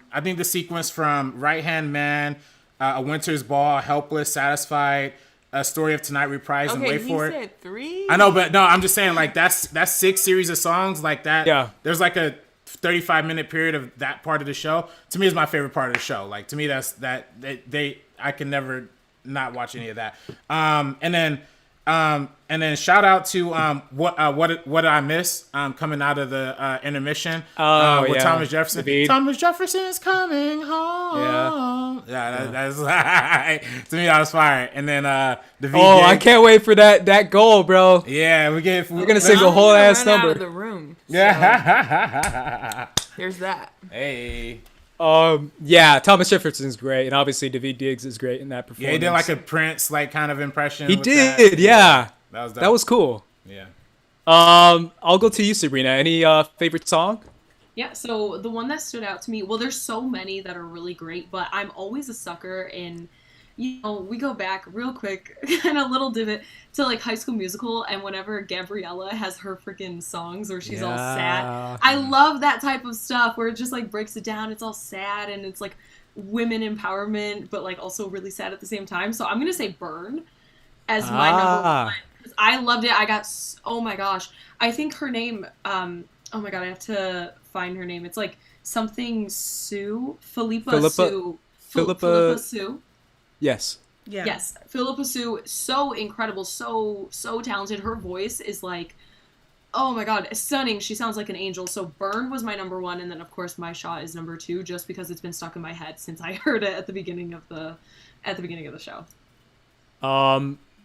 Hand Man, A Winter's Ball, Helpless, Satisfied, A Story of Tonight reprised, and
Okay,
Wait
he
For It.
said 3.
I know, but no, I'm just saying like that's 6 series of songs like that.
Yeah.
There's like a 35-minute period of that part of the show. To me, is my favorite part of the show. Like to me, that's I can never not watch any of that. And then shout out to what did I miss coming out of the intermission with
yeah.
Thomas Jefferson.
The beat.
Thomas Jefferson's coming home. That's to me that was fire. And then the VJ.
Oh, I can't wait for that goal, bro.
Yeah, we're
gonna sing a whole ass
Run out
number.
of the room.
Yeah.
There's that.
Hey.
Yeah, Thomas Jefferson's great, and obviously Daveed Diggs is great in that performance.
Yeah, he did like a Prince like kind of impression.
He
with
did,
that.
yeah.
That was dope.
That was cool.
Yeah.
I'll go to you, Sabrina. Any favorite song?
Yeah, so the one that stood out to me, well, there's so many that are really great, but I'm always a sucker in, we go back real quick, and a little divot, to like High School Musical, and whenever Gabriella has her freaking songs where she's all sad, I love that type of stuff where it just like breaks it down, it's all sad, and it's like women empowerment, but like also really sad at the same time. So I'm gonna say Burn as my number one. I loved it. Oh my gosh. I think her name, oh my god, I have to find her name. It's like something Sue. Philippa Sue. Philippa Sue.
Yes.
Yeah.
Yes. Philippa Sue, so incredible, so talented. Her voice is like, oh my god, stunning. She sounds like an angel. So Burn was my number one, and then of course My Shot is number two, just because it's been stuck in my head since I heard it at the beginning of the show.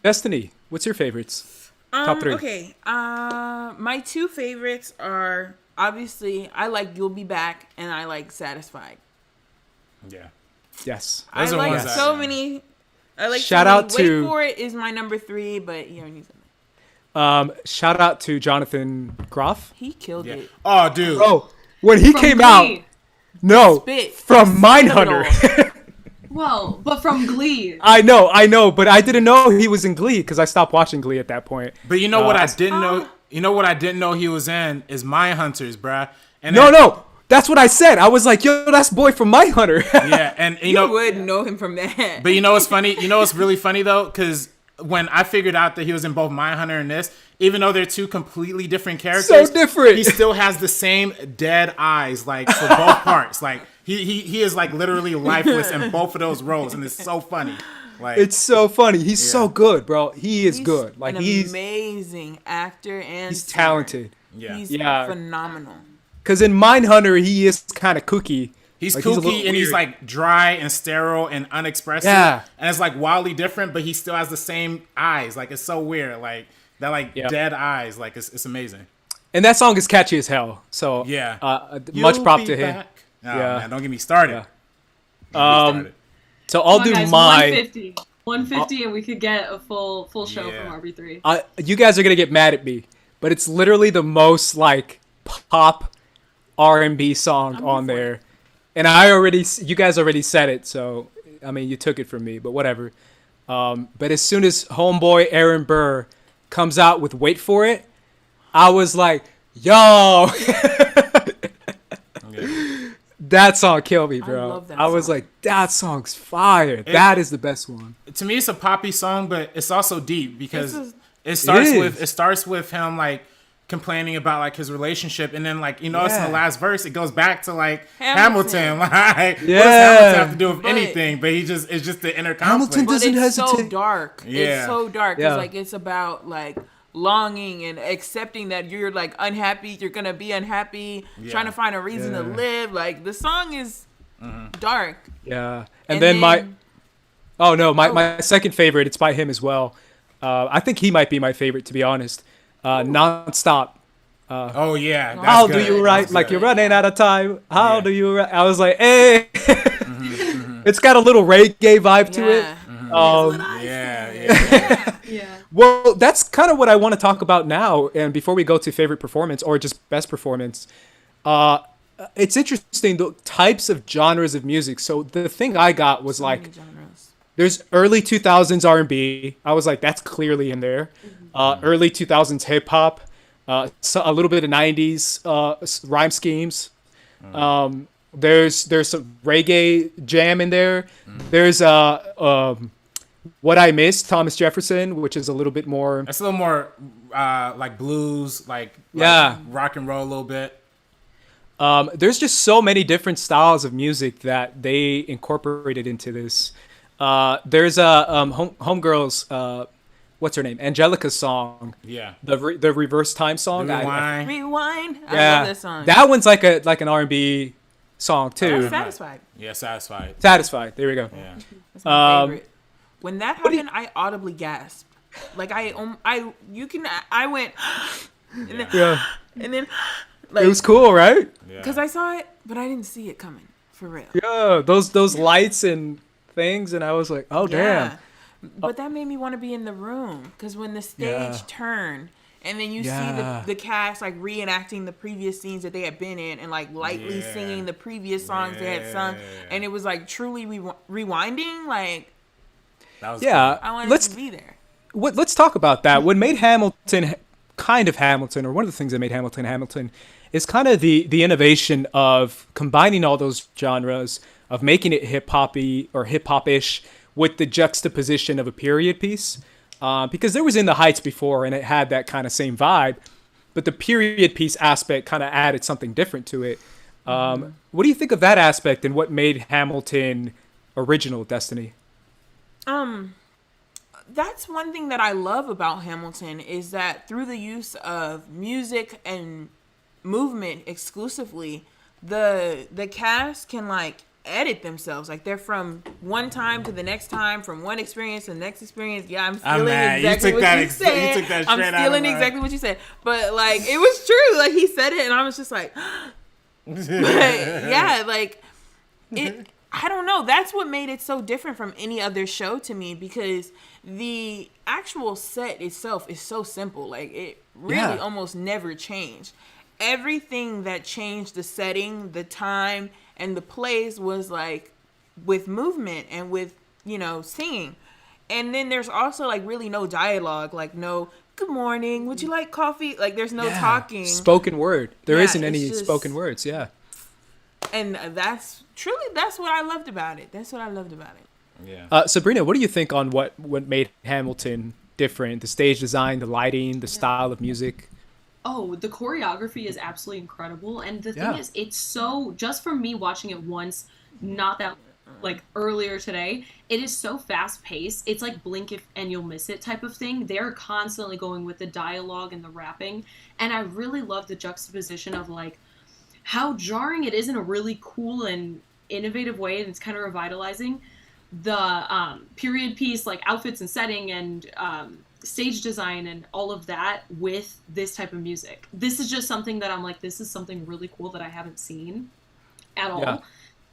Destiny, what's your favorites? Top three.
Okay. My two favorites are obviously I like You'll Be Back and I like Satisfied.
Yeah.
Yes.
I
Those are
like
ones that-
so many. I like
Shout
so many.
out to-
Wait For It is my number 3, but you know
Shout out to Jonathan Groff.
he killed
Yeah.
it.
Oh, dude.
Oh, when he
From
came
Glee.
out, no,
Spit.
from Mindhunter.
Well, but from Glee.
I know, but I didn't know he was in Glee because I stopped watching Glee at that point.
But you know what I didn't know? You know what I didn't know he was in is Mindhunters, bruh. And
No, that's what I said. I was like, yo, that's boy from Mindhunter.
Yeah, and you know,
would know him from that.
but you know what's funny? You know what's really funny though? Because when I figured out that he was in both Mindhunter and this, even though they're two completely different characters,
So different.
he still has the same dead eyes, like for both parts. Like he is like literally lifeless in both of those roles, and it's so funny. Like
It's so funny. He's so good, bro. He is good. Like
an
he's
amazing actor and singer.
talented.
yeah,
He's
Yeah.
phenomenal.
Because in Mindhunter, he is kind of kooky.
he's
Like, he's a
kooky
little
and he's
weird.
like dry and sterile and unexpressive.
Yeah.
And it's like wildly different, but he still has the same eyes. Like it's so weird. Like that, like
Yeah.
dead eyes. Like it's amazing.
And that song is catchy as hell. So
Yeah.
much
You'll
prop
be
to him.
back. Oh,
Yeah.
man, don't get me started.
Yeah.
Don't get me started.
So I'll
Come on,
do
guys,
my.
150, and we could get a full show
Yeah.
from RB3.
You guys are gonna get mad at me, but it's literally the most like pop R&B song on there, and you guys already said it, so I mean you took it from me, but whatever. But as soon as homeboy Aaron Burr comes out with "Wait For It," I was like, yo. That song killed me, bro.
love that
I was
song.
like, that song's fire. That is the best one.
To me, it's a poppy song, but it's also deep because
It's
it starts with him like complaining about like his relationship, and then like you notice in
Yeah.
the last verse it goes back to like
Hamilton.
Hamilton. Like what does
Yeah.
Hamilton have to do with
But-
anything? But it's just the inner
Hamilton
conflict.
But
doesn't
it's so
hesitate.
dark.
Yeah.
It's so dark.
Yeah.
It's like it's about like longing and accepting that you're like unhappy. You're gonna be unhappy. Trying to find a reason to
Yeah.
live. Like the song is dark.
Yeah. And then my second favorite, it's by him as well. I think he might be my favorite, to be honest. Nonstop.
Oh yeah, that's
How
good.
do you write?
That's
Like
good.
you're running out of time. How
Yeah.
do you write? I was like, hey. It's got a little reggae vibe to it.
Yeah.
Yeah.
Well, that's kind of what I want to talk about now. And before we go to favorite performance or just best performance, it's interesting the types of genres of music. So the thing I got was like,
Genres.
there's early 2000s R&B. I was like, that's clearly in there. Early 2000s hip hop. So a little bit of 90s rhyme schemes. There's some reggae jam in there. There's What I Missed, Thomas Jefferson, which is a little bit more.
It's a little more like blues, like
Yeah.
rock and roll a little bit.
There's just so many different styles of music that they incorporated into this. There's a Homegirls, what's her name? Angelica's song.
Yeah.
The reverse time song.
The
I-
Rewind.
Rewind. I
yeah,
love this song.
that one's like an R&B song too.
Satisfied.
Yeah, Satisfied.
Satisfied. There we go.
Yeah.
That's my favorite. When that happened, I audibly gasped. Like I went, and then,
Yeah,
and then, like,
it was cool, right?
Yeah.
because I saw it, but I didn't see it coming. For real.
Yeah, those lights and things, and I was like, oh damn.
But that made me want to be in the room, because when the stage turned and then you see the cast like reenacting the previous scenes that they had been in and like lightly singing the previous songs they had sung, and it was like truly rewinding, like
That was
I wanted to be there.
Let's talk about that. What made Hamilton kind of Hamilton, or one of the things that made Hamilton Hamilton, is kind of the innovation of combining all those genres, of making it hip-hoppy or hip-hop-ish with the juxtaposition of a period piece. Because there was In the Heights before, and it had that kind of same vibe, but the period piece aspect kind of added something different to it. What do you think of that aspect, and what made Hamilton original, Destiny?
That's one thing that I love about Hamilton, is that through the use of music and movement exclusively, the cast can like edit themselves. Like they're from one time to the next time, from one experience to the next experience. Yeah, I'm stealing exactly what you said.
You took that
I'm
straight out of
stealing
my-
exactly what you said. But like it was true. Like he said it, and I was just like, but yeah, like it. I don't know. That's what made it so different from any other show to me, because the actual set itself is so simple. Like it really almost never changed. Everything that changed the setting, the time, and the place was like with movement and with, you know, singing. And then there's also like really no dialogue, like no good morning, would you like coffee? Like there's no talking.
Spoken word. There
Yeah,
isn't any
it's just-
spoken words,
And that's what I loved about it. That's what I loved about it.
Yeah.
Sabrina, what do you think on what made Hamilton different? The stage design, the lighting, the style of music?
Oh, the choreography is absolutely incredible. And the thing
Yeah.
is, it's so, just from me watching it once, not that, like, earlier today, it is so fast paced. It's like blink if and you'll miss it type of thing. They're constantly going with the dialogue and the rapping. And I really love the juxtaposition of, like, how jarring it is in a really cool and innovative way, and it's kind of revitalizing. The period piece, like, outfits and setting and stage design and all of that with this type of music. This is just something that I'm like, this is something really cool that I haven't seen at all.
Yeah.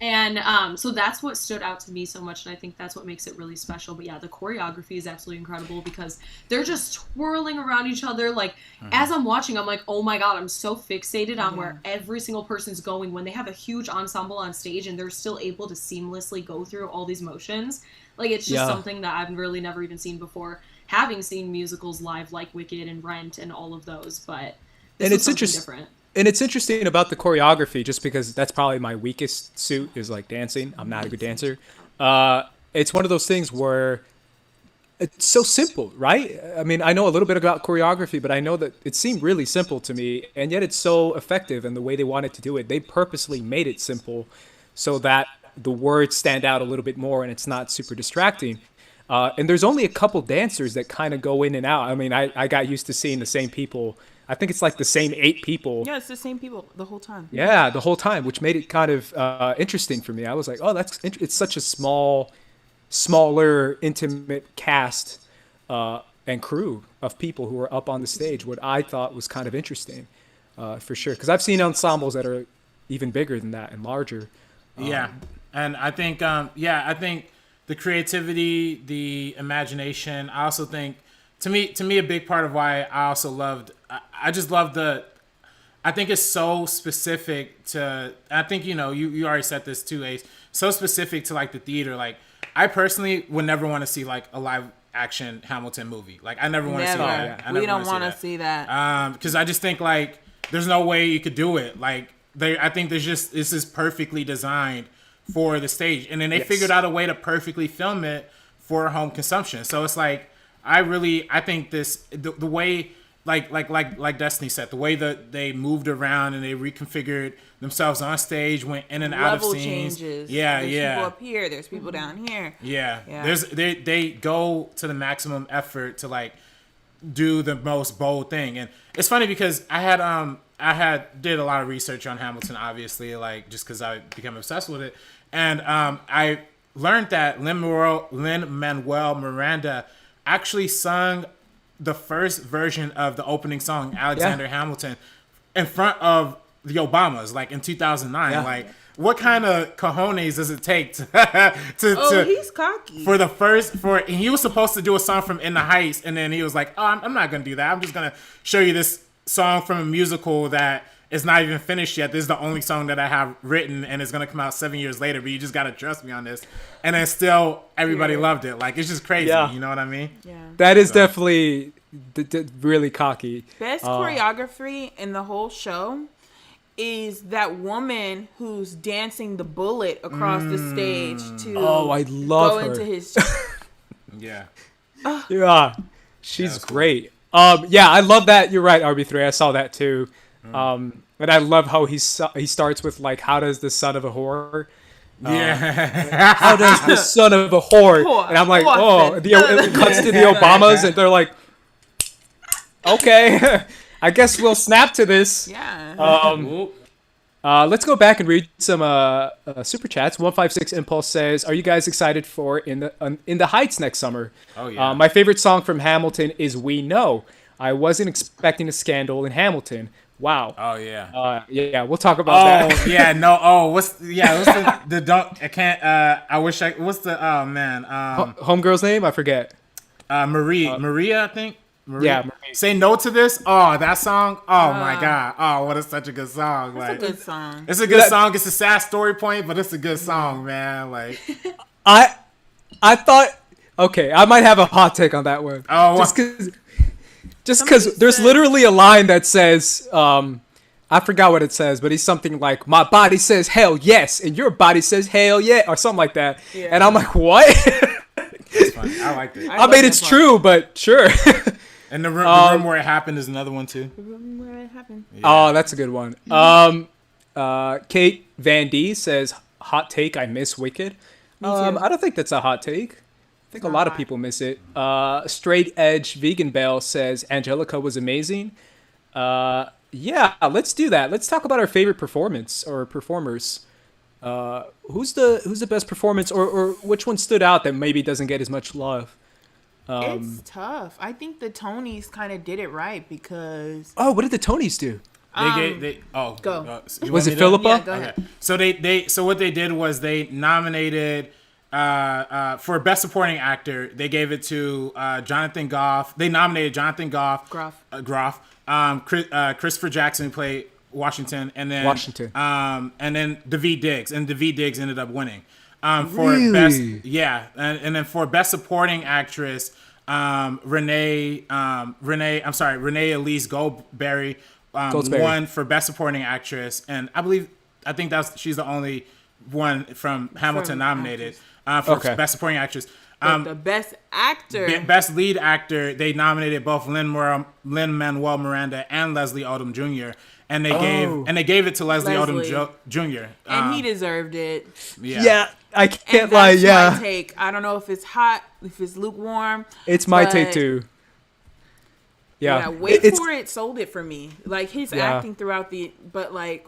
And so that's what stood out to me so much, and I think that's what makes it really special. But yeah, the choreography is absolutely incredible, because they're just twirling around each other. Like, as I'm watching, I'm like, oh my god, I'm so fixated on where every single person's going when they have a huge ensemble on stage and they're still able to seamlessly go through all these motions. Like, it's just something that I've really never even seen before, having seen musicals live like Wicked and Rent and all of those. But this
And
was
it's
something
interest-
different.
And it's interesting about the choreography, just because that's probably my weakest suit, is like dancing. I'm not a good dancer. It's one of those things where it's so simple, right? I mean, I know a little bit about choreography, but I know that it seemed really simple to me, and yet it's so effective in the way they wanted to do it. They purposely made it simple so that the words stand out a little bit more and it's not super distracting. And there's only a couple dancers that kind of go in and out. I mean, I got used to seeing the same people. I think it's like the same 8 people.
Yeah, it's the same people the whole time.
Yeah, the whole time, which made it kind of interesting for me. I was like, oh, it's such a smaller, intimate cast and crew of people who are up on the stage. What I thought was kind of interesting, for sure. Because I've seen ensembles that are even bigger than that and larger.
Yeah, and I think I think the creativity, the imagination. I also think, to me, a big part of why I also loved. I just love I think it's so specific to. I think you already said this too, Ace. So specific to like the theater. Like, I personally would never want to see like a live action Hamilton movie. Like, I never want to see that. I
We
never
don't
wanna
want to see that.
because I just think like there's no way you could do it. Like, I think this is perfectly designed for the stage, and then they figured out a way to perfectly film it for home consumption. So it's like I think this the way like Destiny said, the way that they moved around and they reconfigured themselves on stage, went in and out of
Level
scenes.
changes.
Yeah,
There's
yeah.
people up here. There's people down here.
Yeah.
Yeah.
They go to the maximum effort to like do the most bold thing. And it's funny because I did a lot of research on Hamilton, obviously, like just because I became obsessed with it. And I learned that Lin-Manuel Miranda actually sung the first version of the opening song, Alexander Hamilton, in front of the Obamas, like in 2009.
Yeah.
Like what kind of cojones does it take
He's cocky.
He was supposed to do a song from In the Heights, and then he was like, oh, I'm not gonna do that. I'm just gonna show you this song from a musical that is not even finished yet. This is the only song that I have written, and it's gonna come out 7 years later, but you just gotta trust me on this. And then still everybody loved it. Like, it's just crazy.
Yeah.
You know what I mean?
Yeah.
That is definitely really cocky.
Best choreography in the whole show is that woman who's dancing the bullet across the stage to
I love
go
her.
into his.
Yeah.
Yeah, she's great. I love that. You're right, RB3. I saw that too. And I love how he starts with like, how does the son of a whore?
Yeah.
How does the son of a whore? And I'm like, it cuts to the Obamas, and they're like, okay, I guess we'll snap to this.
Yeah.
Let's go back and read some super chats. 156 Impulse says, "Are you guys excited for In the Heights next summer?"
Oh yeah.
My favorite song from Hamilton is "We Know." I wasn't expecting a scandal in Hamilton. Wow.
Oh yeah.
Yeah, we'll talk about that.
Yeah, no. What's the don't I can't I wish I what's the man
Homegirl's name? I forget.
Maria, I think. Maria.
Yeah, Maria.
Say No to This. Oh, that song. Oh my god. Oh, what is such a good song.
It's a good song.
It's a good song. It's a sad story point, but it's a good song, man. Like,
I thought, okay, I might have a hot take on that one.
Oh,
just because there's literally a line that says, I forgot what it says, but he's something like, "My body says hell yes, and your body says hell yeah," or something like that. Yeah. And I'm like, what?
It's funny. I liked it.
I mean, it's true, but sure.
And the room where it happened is another one too.
The room where it happened.
Yeah. Oh, that's a good one. Kate Van D says, "Hot take, I miss Wicked." I don't think that's a hot take. I think a lot of people miss it. Straight Edge Vegan Bell says, "Angelica was amazing." Yeah, let's do that. Let's talk about our favorite performance or performers. Who's the best performance, or which one stood out that maybe doesn't get as much love?
It's tough. I think the Tonys kind of did it right because.
Oh, what did the Tonys do?
Go.
Was it Philippa?
Yeah, go ahead.
Okay. So what they did was they nominated for Best Supporting Actor. They gave it to Jonathan Groff. They nominated Jonathan Groff. Christopher Jackson, who played Washington, and then and then Daveed Diggs, and Daveed Diggs ended up winning. For best, and then for Best Supporting Actress, Renee Elise Goldberry won for Best Supporting Actress, and I think she's the only one from Hamilton nominated for Best Supporting Actress.
The Best Actor,
Best Lead Actor, they nominated both Lin-Manuel Miranda and Leslie Odom Jr. And they gave it to Leslie Odom Jr.
And he deserved it.
Yeah, I can't lie. Yeah,
my take. I don't know if it's hot, if it's lukewarm.
It's my take too. Yeah,
Wait for It sold it for me. Like his acting throughout but like.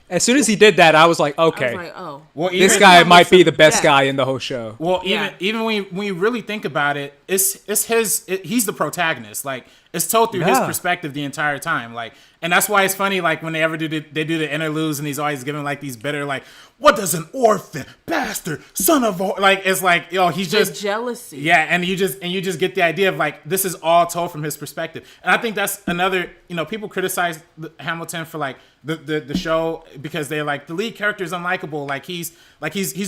As soon as he did that, I was like, okay,
I was like, oh.
Well,
this guy might be the best guy in the whole show.
Well, even when you really think about it, he's the protagonist. Like, it's told through his perspective the entire time. Like, and that's why it's funny. Like, when they do the interludes, and he's always giving like these bitter, like, what does an orphan bastard son of a, like, it's like, he's just
jealousy.
Yeah, and you just get the idea of like, this is all told from his perspective. And I think that's another, people criticize Hamilton for like the show because they're like, the lead character is unlikable. Like he's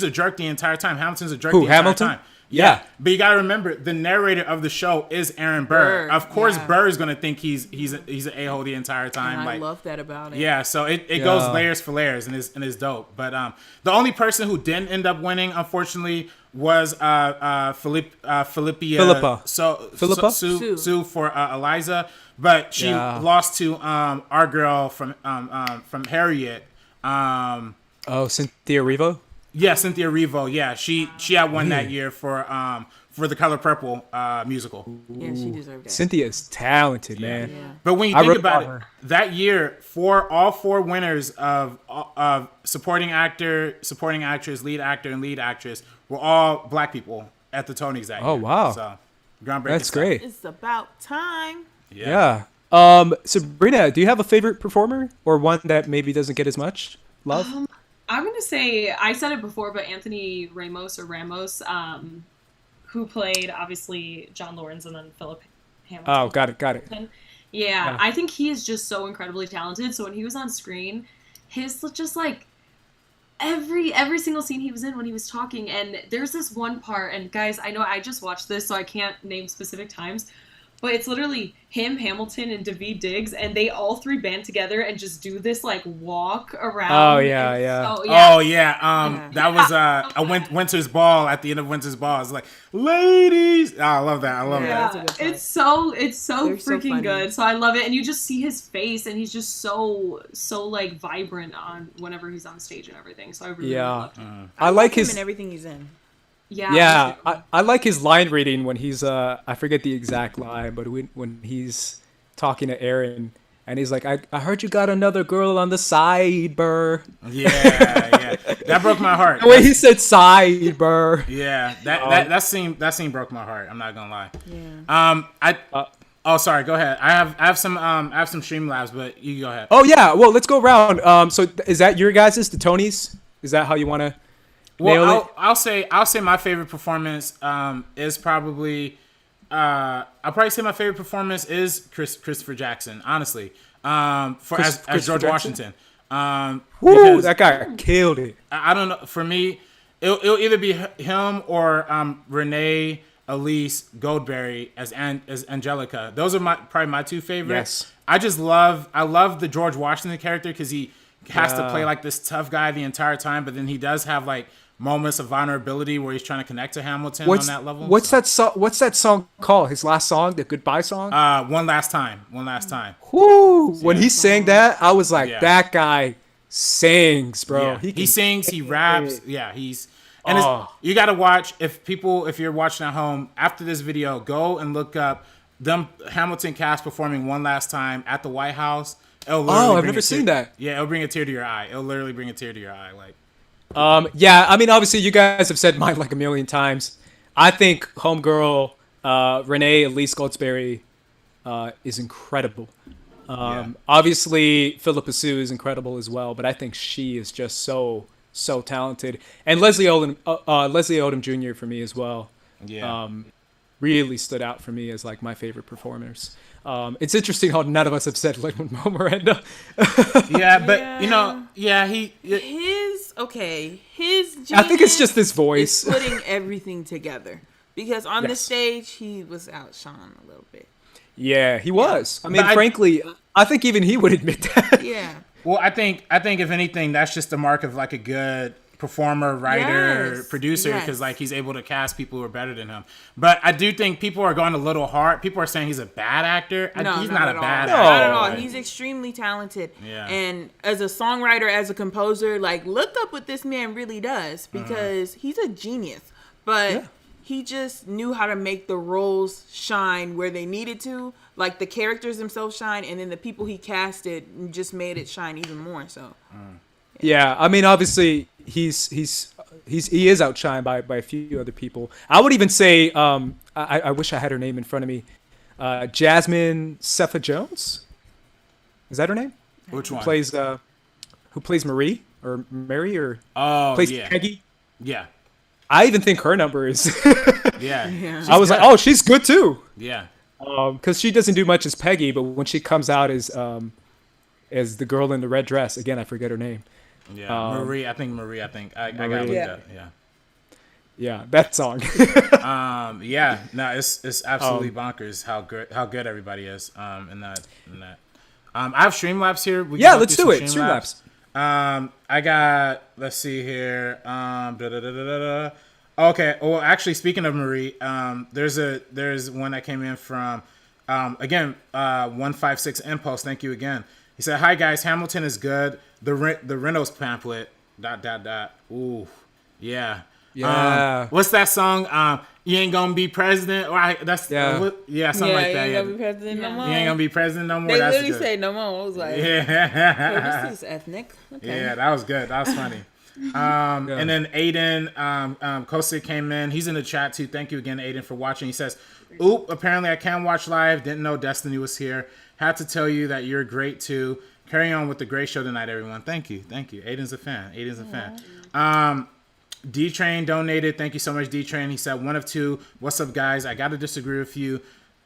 a jerk the entire time. Hamilton's a jerk the entire time. Yeah, but you gotta remember the narrator of the show is Aaron Burr. Of course, Burr is gonna think he's an a-hole the entire time.
And I love that about it.
Yeah, so it goes layers for layers and it's dope. But the only person who didn't end up winning, unfortunately, was Philippa Sue for Eliza, but she lost to our girl from Harriet.
Cynthia Erivo.
Yeah, Cynthia Erivo. Yeah, she had won that year for The Color Purple musical.
Yeah, she deserved that.
Cynthia's talented, man.
Yeah. But when you think about it, that year, all four winners of supporting actor, supporting actress, lead actor, and lead actress were all black people at the Tonys that year.
Oh wow!
So groundbreaking.
That's
stuff.
great.
It's about time.
Yeah. Sabrina, do you have a favorite performer or one that maybe doesn't get as much love?
I'm gonna say I said it before, but Anthony Ramos, who played obviously John Lawrence and then Philip Hamilton.
Oh, got it.
Yeah, I think he is just so incredibly talented. So when he was on screen, his just like every single scene he was in when he was talking, and there's this one part, and guys, I know I just watched this, so I can't name specific times, but it's literally him, Hamilton, and Daveed Diggs, and they all three band together and just do this like walk around.
Oh yeah, yeah.
Oh yeah. That was a Winter's Ball. At the end of Winter's Ball, it's like, ladies. Oh, I love that. I love that.
It's so
They're so
freaking
funny.
good. So I love it, and you just see his face, and he's just so like vibrant on whenever he's on stage and everything. So I really loved it.
I like
him
his
in everything he's in.
Yeah.
I like his line reading when he's I forget the exact line, but when he's talking to Aaron and he's like, I heard you got another girl on the side, burr.
Yeah. That broke my heart.
The way he said side, burr.
Yeah, that scene broke my heart. I'm not gonna lie.
Yeah.
Oh, sorry. Go ahead. I have some Streamlabs, but you go ahead.
Oh yeah, well let's go around. So is that your guys' the Tonys? Is that how you want to nail it?
I'll say my favorite performance is probably I'll probably say my favorite performance is Christopher Jackson. Honestly, as George Washington.
Woo, that guy killed it.
I don't know. For me, it'll either be him or Renee Elise Goldberry as Angelica. Those are probably my two favorites.
Yes.
I love the George Washington character because he has to play like this tough guy the entire time, but then he does have like moments of vulnerability where he's trying to connect to Hamilton on that level.
What's that song called? His last song, the goodbye song?
One last time.
Whoo! When he sang that, I was like, that guy sings, bro.
Yeah. He sings, he raps. Yeah, you got to watch, if you're watching at home, after this video, go and look up them Hamilton cast performing one last time at the White House.
I've never seen that.
Yeah, it'll bring a tear to your eye. It'll literally bring a tear to your eye. Like,
yeah, I mean, obviously, you guys have said mine like a million times. I think homegirl Renee Elise Goldsberry is incredible. Obviously, Philippa Sue is incredible as well, but I think she is just so talented. And Leslie Odom Jr. for me as well.
Yeah.
Really stood out for me as like my favorite performers. It's interesting how none of us have said Lin-Manuel Miranda.
His genius
I think it's just his voice.
is putting everything together. Because on the stage, he was outshone a little bit.
Yeah, he was. I mean, frankly, I think even he would admit that.
Yeah.
Well, I think if anything, that's just the mark of like a good performer, writer, producer, because like he's able to cast people who are better than him. But I do think people are going a little hard. People are saying he's a bad actor. He's not a bad actor.
Not at all. He's extremely talented.
Yeah.
And as a songwriter, as a composer, like look up what this man really does because he's a genius. But he just knew how to make the roles shine where they needed to. Like the characters themselves shine, and then the people he casted just made it shine even more. So.
Yeah, I mean, obviously, he is outshined by a few other people. I would even say, I wish I had her name in front of me, Jasmine Cepha Jones. Is that her name?
Which one?
Who plays Marie or Mary or
plays
Peggy?
Yeah.
I even think her number is.
Yeah.
I was like, oh, she's good too.
Yeah.
Because she doesn't do much as Peggy, but when she comes out as the girl in the red dress, again, I forget her name.
Yeah, Marie. I think I got to look up. Yeah.
Yeah, that song.
Yeah. No, it's absolutely bonkers how good everybody is. In that. I have Streamlabs here.
Let's do it. Streamlabs.
I got. Let's see here. Okay. Well, actually, speaking of Marie, there's one that came in from, 156 Impulse. Thank you again. He said, "Hi guys, Hamilton is good. The Reynolds pamphlet. ... Ooh, yeah.
Yeah.
What's that song? You ain't gonna be president. Something like that.
You ain't gonna be president no more.
You ain't gonna be president no more.
They
That's
literally
good.
say no more. I was like,
yeah.
this is ethnic. Okay.
Yeah, that was good. That was funny. And then Aiden Kosik came in. He's in the chat too. Thank you again, Aiden, for watching. He says, "Oop, apparently I can't watch live. Didn't know Destiny was here. Had to tell you that you're great too. Carry on with the great show tonight, everyone. Thank you. Aiden's a fan. D-Train donated. Thank you so much, D-Train. He said, one of two. What's up, guys? I got to disagree with you.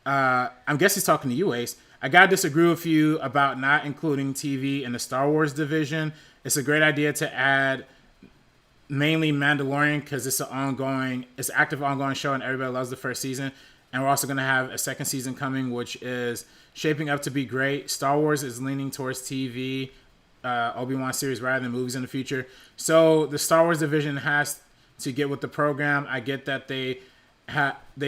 I guess he's talking to you, Ace. I got to disagree with you about not including TV in the Star Wars division. It's a great idea to add mainly Mandalorian because it's an active ongoing show and everybody loves the first season. And we're also going to have a second season coming, which is shaping up to be great. Star Wars is leaning towards TV, Obi-Wan series rather than movies in the future. So the Star Wars division has to get with the program. I get that they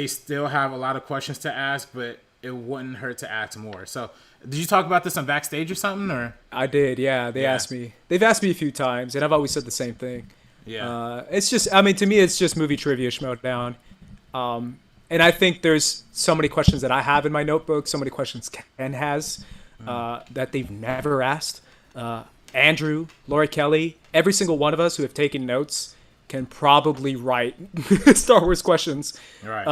still have a lot of questions to ask, but it wouldn't hurt to ask more. So did you talk about this on Backstage or something? Or
I did, yeah. Asked me. They've asked me a few times, and I've always said the same thing.
Yeah.
It's just, I mean, to me, it's just movie trivia schmodown. And I think there's so many questions that I have in my notebook, so many questions Ken has that they've never asked. Andrew, Laura Kelly, every single one of us who have taken notes can probably write Star Wars questions.
Right.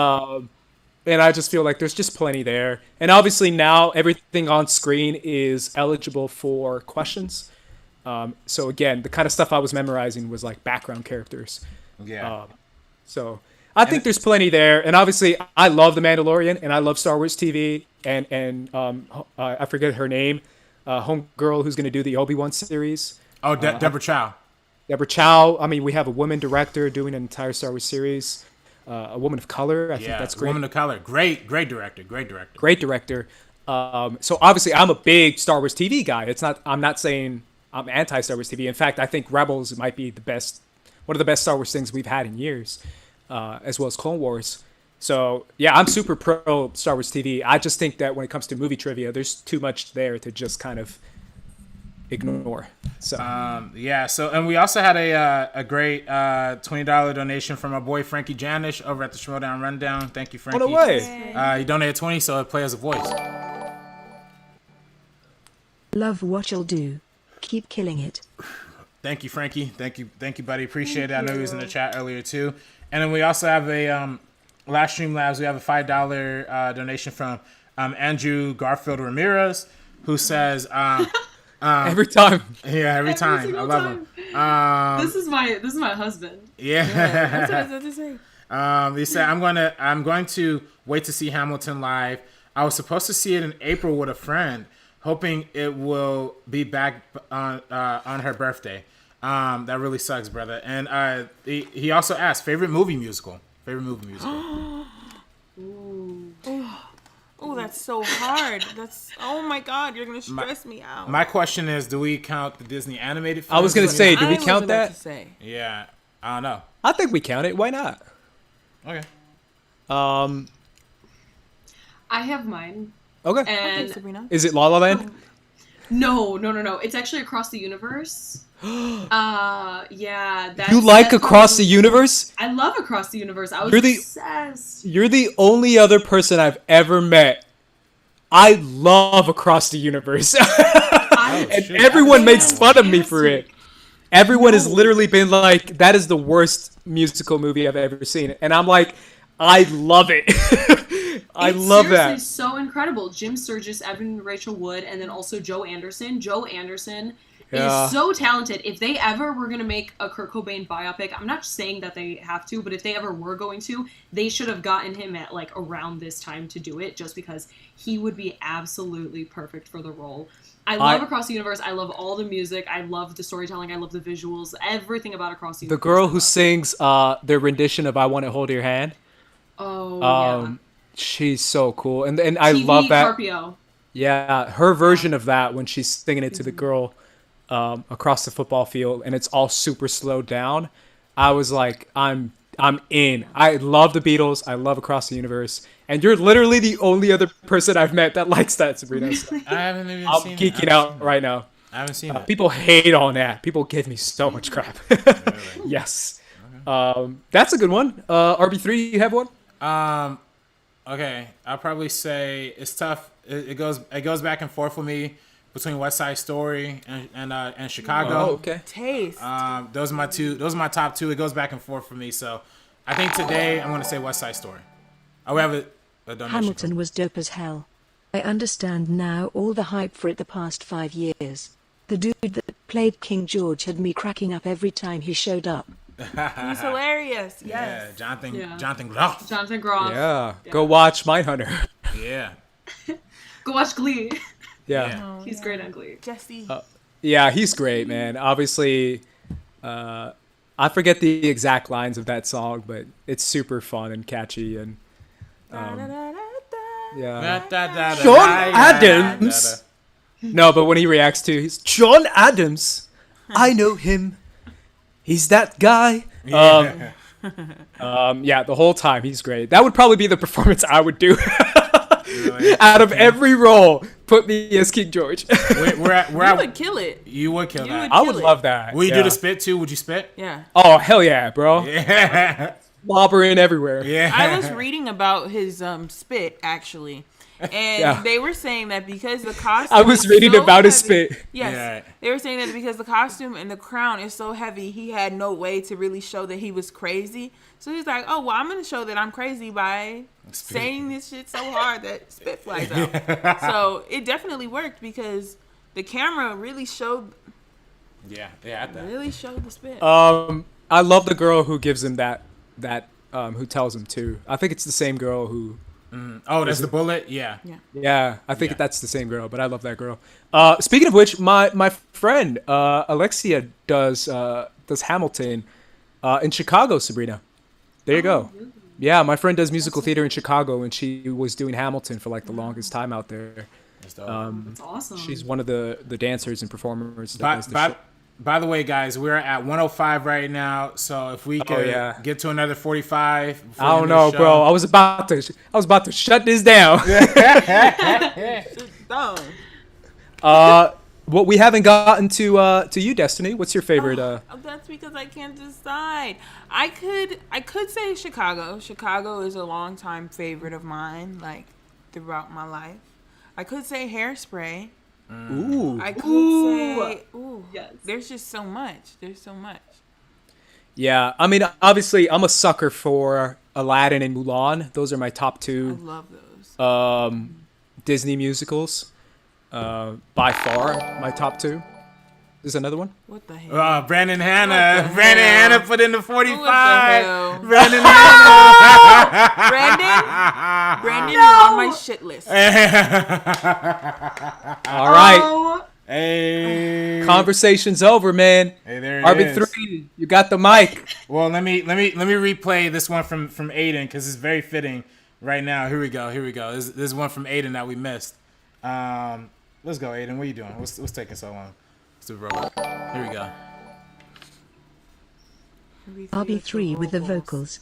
And I just feel like there's just plenty there. And obviously now everything on screen is eligible for questions. So again, the kind of stuff I was memorizing was like background characters.
Yeah.
So I think there's plenty there. And obviously I love The Mandalorian and I love Star Wars TV and I forget her name, homegirl who's going to do the Obi-Wan series.
Oh, Deborah Chow.
Deborah Chow. I mean, we have a woman director doing an entire Star Wars series. A woman of color. I think that's great.
Woman of color. Great director.
Great director. So obviously I'm a big Star Wars TV guy. I'm not saying I'm anti Star Wars TV. In fact, I think Rebels might be one of the best Star Wars things we've had in years, as well as Clone Wars. So yeah, I'm super pro Star Wars TV. I just think that when it comes to movie trivia, there's too much there to just kind of ignore. So
So and we also had a great $20 donation from our boy Frankie Janish over at the Schmodown Rundown. Thank you, Frankie.
On the way.
He donated 20, so it play as a voice.
Love what you'll do. Keep killing it.
Thank you, Frankie. Thank you, buddy. Appreciate it. I know he was in the chat earlier too. And then we also have a Last Stream Labs. We have a $5 donation from Andrew Garfield Ramirez, who says.
Every time.
Yeah, every time. I love him.
This is my husband.
Yeah.
That's what I was about to say.
He said, I'm going to wait to see Hamilton live. I was supposed to see it in April with a friend, hoping it will be back on her birthday. That really sucks, brother. And he also asked, favorite movie musical.
Oh, that's so hard. Oh my God, you're gonna stress me out.
My question is, do we count the Disney animated films?
I was gonna say, do we count that?
Yeah, I don't know.
I think we count it. Why not?
Okay.
I have mine.
Okay.
And
Sabrina.
Is it La La Land?
No. It's actually Across the Universe. Yeah.
You like Across the Universe?
I love Across the Universe. I was obsessed.
You're the only other person I've ever met. I love Across the Universe. And everyone makes fun of me for it. Everyone has literally been like, that is the worst musical movie I've ever seen. And I'm like, I love it. I love that.
It's seriously so incredible. Jim Sturgis, Evan Rachel Wood, and then also Joe Anderson. Joe Anderson is so talented. If they ever were going to make a Kurt Cobain biopic, I'm not saying that they have to, but if they ever were going to, they should have gotten him at like around this time to do it, just because he would be absolutely perfect for the role. I love Across the Universe. I love all the music. I love the storytelling. I love the visuals. Everything about Across the Universe.
The girl who sings their rendition of I Want to Hold Your Hand.
Oh, yeah.
She's so cool. And I love that.
Carpio.
Yeah, her version of that when she's singing it to the girl across the football field and it's all super slowed down. I was like, I'm in. I love the Beatles. I love Across the Universe. And you're literally the only other person I've met that likes that, Sabrina. So
I haven't even
I'm
seen it.
geeking out right now.
I haven't seen it.
People hate on that. People give me so much crap. Yes. That's a good one. RB3, you have one?
Okay. I'll probably say it's tough. It goes back and forth for me between West Side Story and Chicago.
Oh, okay.
Taste.
Those are my two. Those are my top two. It goes back and forth for me. So I think today I'm going to say West Side Story. Oh, we have a donation.
Hamilton was dope as hell. I understand now all the hype for it the past 5 years. The dude that played King George had me cracking up every time he showed up.
He's hilarious.
Yeah,
Yes.
Jonathan Groff.
Jonathan Groff.
Yeah. Go watch Mindhunter.
Yeah.
Go watch Glee.
Yeah.
Oh,
He's
yeah.
great on Glee.
Jesse.
Yeah, he's great, man. Obviously, I forget the exact lines of that song, but it's super fun and catchy. And yeah. John Adams. No, but when he reacts to, he's John Adams. I know him. He's that guy.
Yeah.
Yeah, the whole time he's great. That would probably be the performance I would do.
Really?
Out of every role, put me as King George.
We're
You
at,
would kill it.
you would kill
You
that.
would-
I would
kill it.
love that.
Will you
yeah.
do the spit too? Would you spit?
Yeah.
Oh, hell yeah, bro.
Yeah.
Slobbering everywhere.
Yeah.
I was reading about his spit actually, and
Yeah.
they were saying that because the costume.
I was
is
reading
so
about his
heavy-
spit.
Yes,
Yeah.
they were saying that because the costume and the crown is so heavy, he had no way to really show that he was crazy. So he's like, "Oh well, I'm gonna show that I'm crazy by saying this shit so hard that spit flies out." So it definitely worked because the camera really showed
Yeah. Yeah. At that.
the spit.
I love the girl who gives him that who tells him to. I think it's the same girl who.
Oh, that's the bullet. Yeah.
Yeah, I think
Yeah.
that's the same girl, but I love that girl. Speaking of which, my friend Alexia does Hamilton in Chicago. Sabrina, there you go. Yeah, my friend does musical theater in Chicago, and she was doing Hamilton for like the longest time out there.
That's dope.
That's awesome.
She's one of the dancers and performers. That does the show.
By the way, guys, we're at 105 right now. So if we could
yeah.
get to another 45. before
I
the
don't
end of
know,
the
bro.
show.
I was about to shut this down. What we haven't gotten to you, Destiny. What's your favorite?
Oh, that's because I can't decide. I could say Chicago. Chicago is a longtime favorite of mine, like throughout my life. I could say Hairspray.
Ooh.
I could say,
Yes.
There's just so much. There's so much.
Yeah, I mean, obviously, I'm a sucker for Aladdin and Mulan. Those are my top
I
two
love those.
Disney musicals. By far, my top two. There's another one.
What the hell?
Brandon Hanna.
What the
Brandon
hell?
Hanna put in the 45.
What the hell?
Brandon Hanna.
Brandon, you're on my shit list.
All right,
Oh,
Hey.
conversation's over, man.
Hey, there it is.
RB3, you got the mic.
Well, let me replay this one from Aiden because it's very fitting right now. Here we go. This is one from Aiden that we missed. Let's go, Aiden. What are you doing? What's taking so long? Let's do robot. Here we go.
RB3 with the vocals.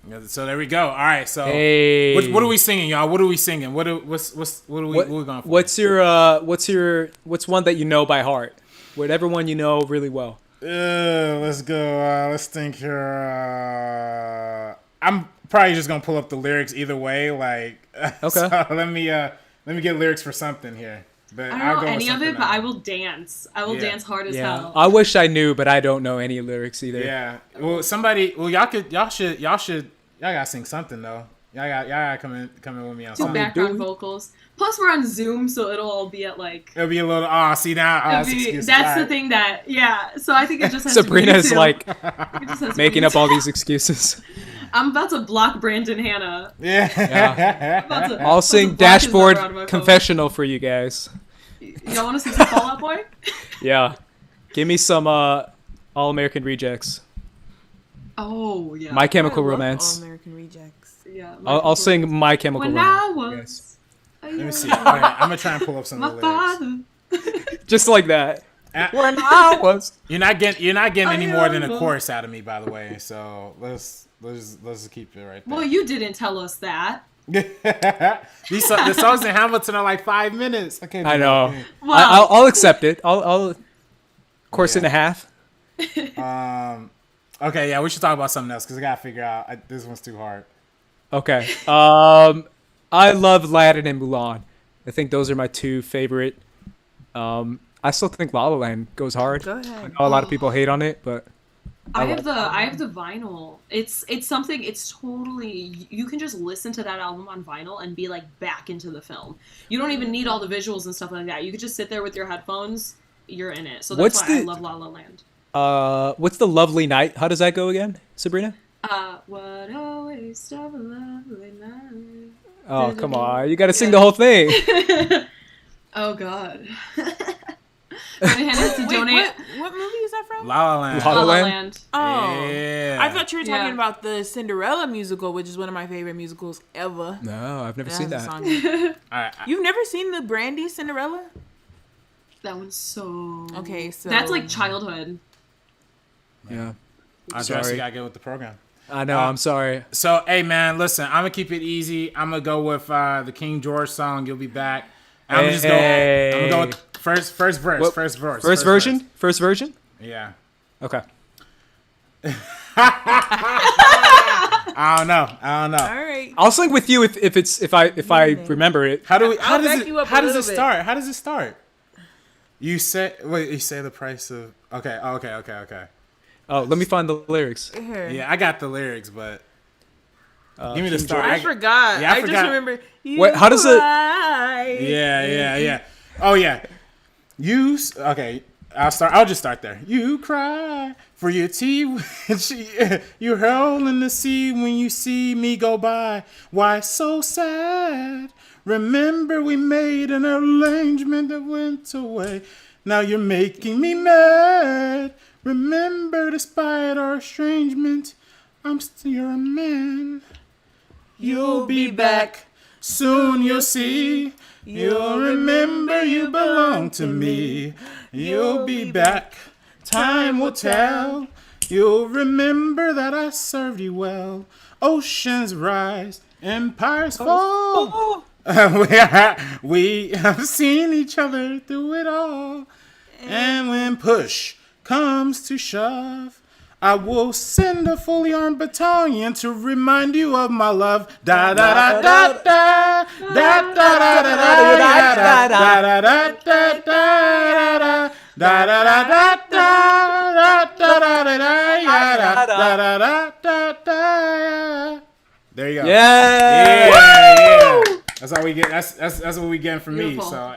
Yeah, so there we go. All right. So
Hey.
what are we singing, y'all? What are we singing? What are we going for?
What's one that you know by heart? Whatever one you know really well.
Let's go. Let's think here. I'm probably just gonna pull up the lyrics either way. Like,
Okay.
So let me get lyrics for something here. But
I
I'll
don't
go
know
with
any of
something
it, but
else.
I will dance. I will
Yeah.
dance hard as
Yeah,
hell.
I wish I knew, but I don't know any lyrics either.
Yeah. Well, y'all gotta sing something though. Y'all gotta come in with me on
Do
something.
background vocals. Plus, we're on Zoom, so it'll all be at like.
It'll be a little. See now.
It'll
That's
be-
excuses.
that's
All
the
right.
thing that So I think it just has
Sabrina
to be
is
you two.
like
It just has to
making
be
up
you
all
two.
these excuses.
I'm about to block Brandon Hanna.
Yeah.
About to-
I'll
about to
sing
block his number
Dashboard
out of my phone.
Confessional for you guys.
Y'all want to see some Fall Out Boy?
Yeah, give me some All American Rejects.
Oh yeah.
My Chemical
I love
Romance.
All American Rejects.
Yeah.
I'll sing My Chemical
When
Romance.
I was.
Let me see. All right, I'm gonna try and pull up some
My
of the lyrics.
father.
Just like that.
When
I was.
You're not getting any more than a
am a-
chorus out of me, by the way. So let's just keep it right there.
Well, you didn't tell us that.
The songs in Hamilton are like 5 minutes. Okay.
I know.
Well,
I'll accept it. I'll course and a half.
Okay, yeah, we should talk about something else because I gotta figure out. This one's too hard.
Okay. I love Aladdin and Mulan. I think those are my two favorite. I still think La La Land goes hard.
Go ahead.
I know a lot of people hate on it, but
I have the vinyl. It's something. It's totally. You can just listen to that album on vinyl and be like back into the film. You don't even need all the visuals and stuff like that. You could just sit there with your headphones. You're in it. So that's why I love La La Land.
What's the Lovely Night? How does that go again, Sabrina?
What a waste of a lovely night.
Oh, come on. You got to sing the whole thing.
Oh, God. What
movie is that from?
La La Land.
La La
La La
Land?
Land.
Oh,
Yeah.
I thought you were talking
Yeah.
about the Cinderella musical, which is one of my favorite musicals ever.
No, I've never
That
seen
has a
that.
song in it.
All right.
You've never seen the Brandy Cinderella?
That one's so...
Okay, so
That's like childhood.
Yeah.
Andres,
Sorry.
you gotta get with the program.
I know. I'm sorry.
So, hey man, listen, I'm gonna keep it easy. I'm gonna go with the King George song. You'll be back. I'm gonna just go. I'm gonna go with first verse.
What-
First verse.
First version? First version?
Yeah.
Okay.
I don't know.
all right.
I'll sing with you if I remember it.
How does
back
it
you up a
how does it
little bit.
start? How does it start? You say the price of okay.
Oh, let me find the lyrics.
Here.
Yeah, I got the lyrics, but give me the start.
I forgot.
Yeah, I
I
forgot.
just remember.
Wait, how does it-
it?
Yeah. Oh yeah. Okay. I'll just start there. You cry for your tea. You hurl in the sea when you see me go by. Why so sad? Remember we made an arrangement that went away. Now you're making me mad. Remember, despite our estrangement, I'm still your man. You'll be back. Soon you'll see. You'll remember you belong to me. You'll be back. Time will tell. You'll remember that I served you well. Oceans rise, empires fall. We have seen each other through it all. And when push comes to shove, I will send a fully armed battalion to remind you of my love. Da da da da da da da da da da da da da da da da da. There you go.
Yeah.
That's all we get. That's what we getting from me.
Beautiful.
So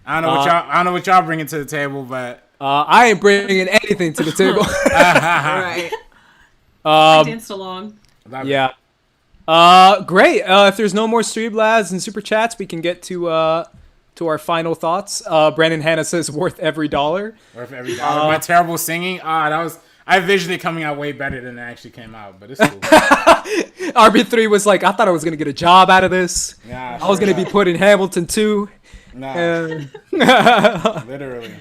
I don't know what y'all bringing to the table, but
I ain't bringing anything to the table.
Right.
I danced along.
Yeah. Great. If there's no more Streamlabs and super chats, we can get to our final thoughts. Brandon Hanna says worth every dollar.
Worth every dollar. My terrible singing. I envisioned it coming out way better than it actually came out, but it's cool.
RB3 was like, I thought I was gonna get a job out of this.
Nah,
I was gonna be put in Hamilton too.
Nah,
And
literally.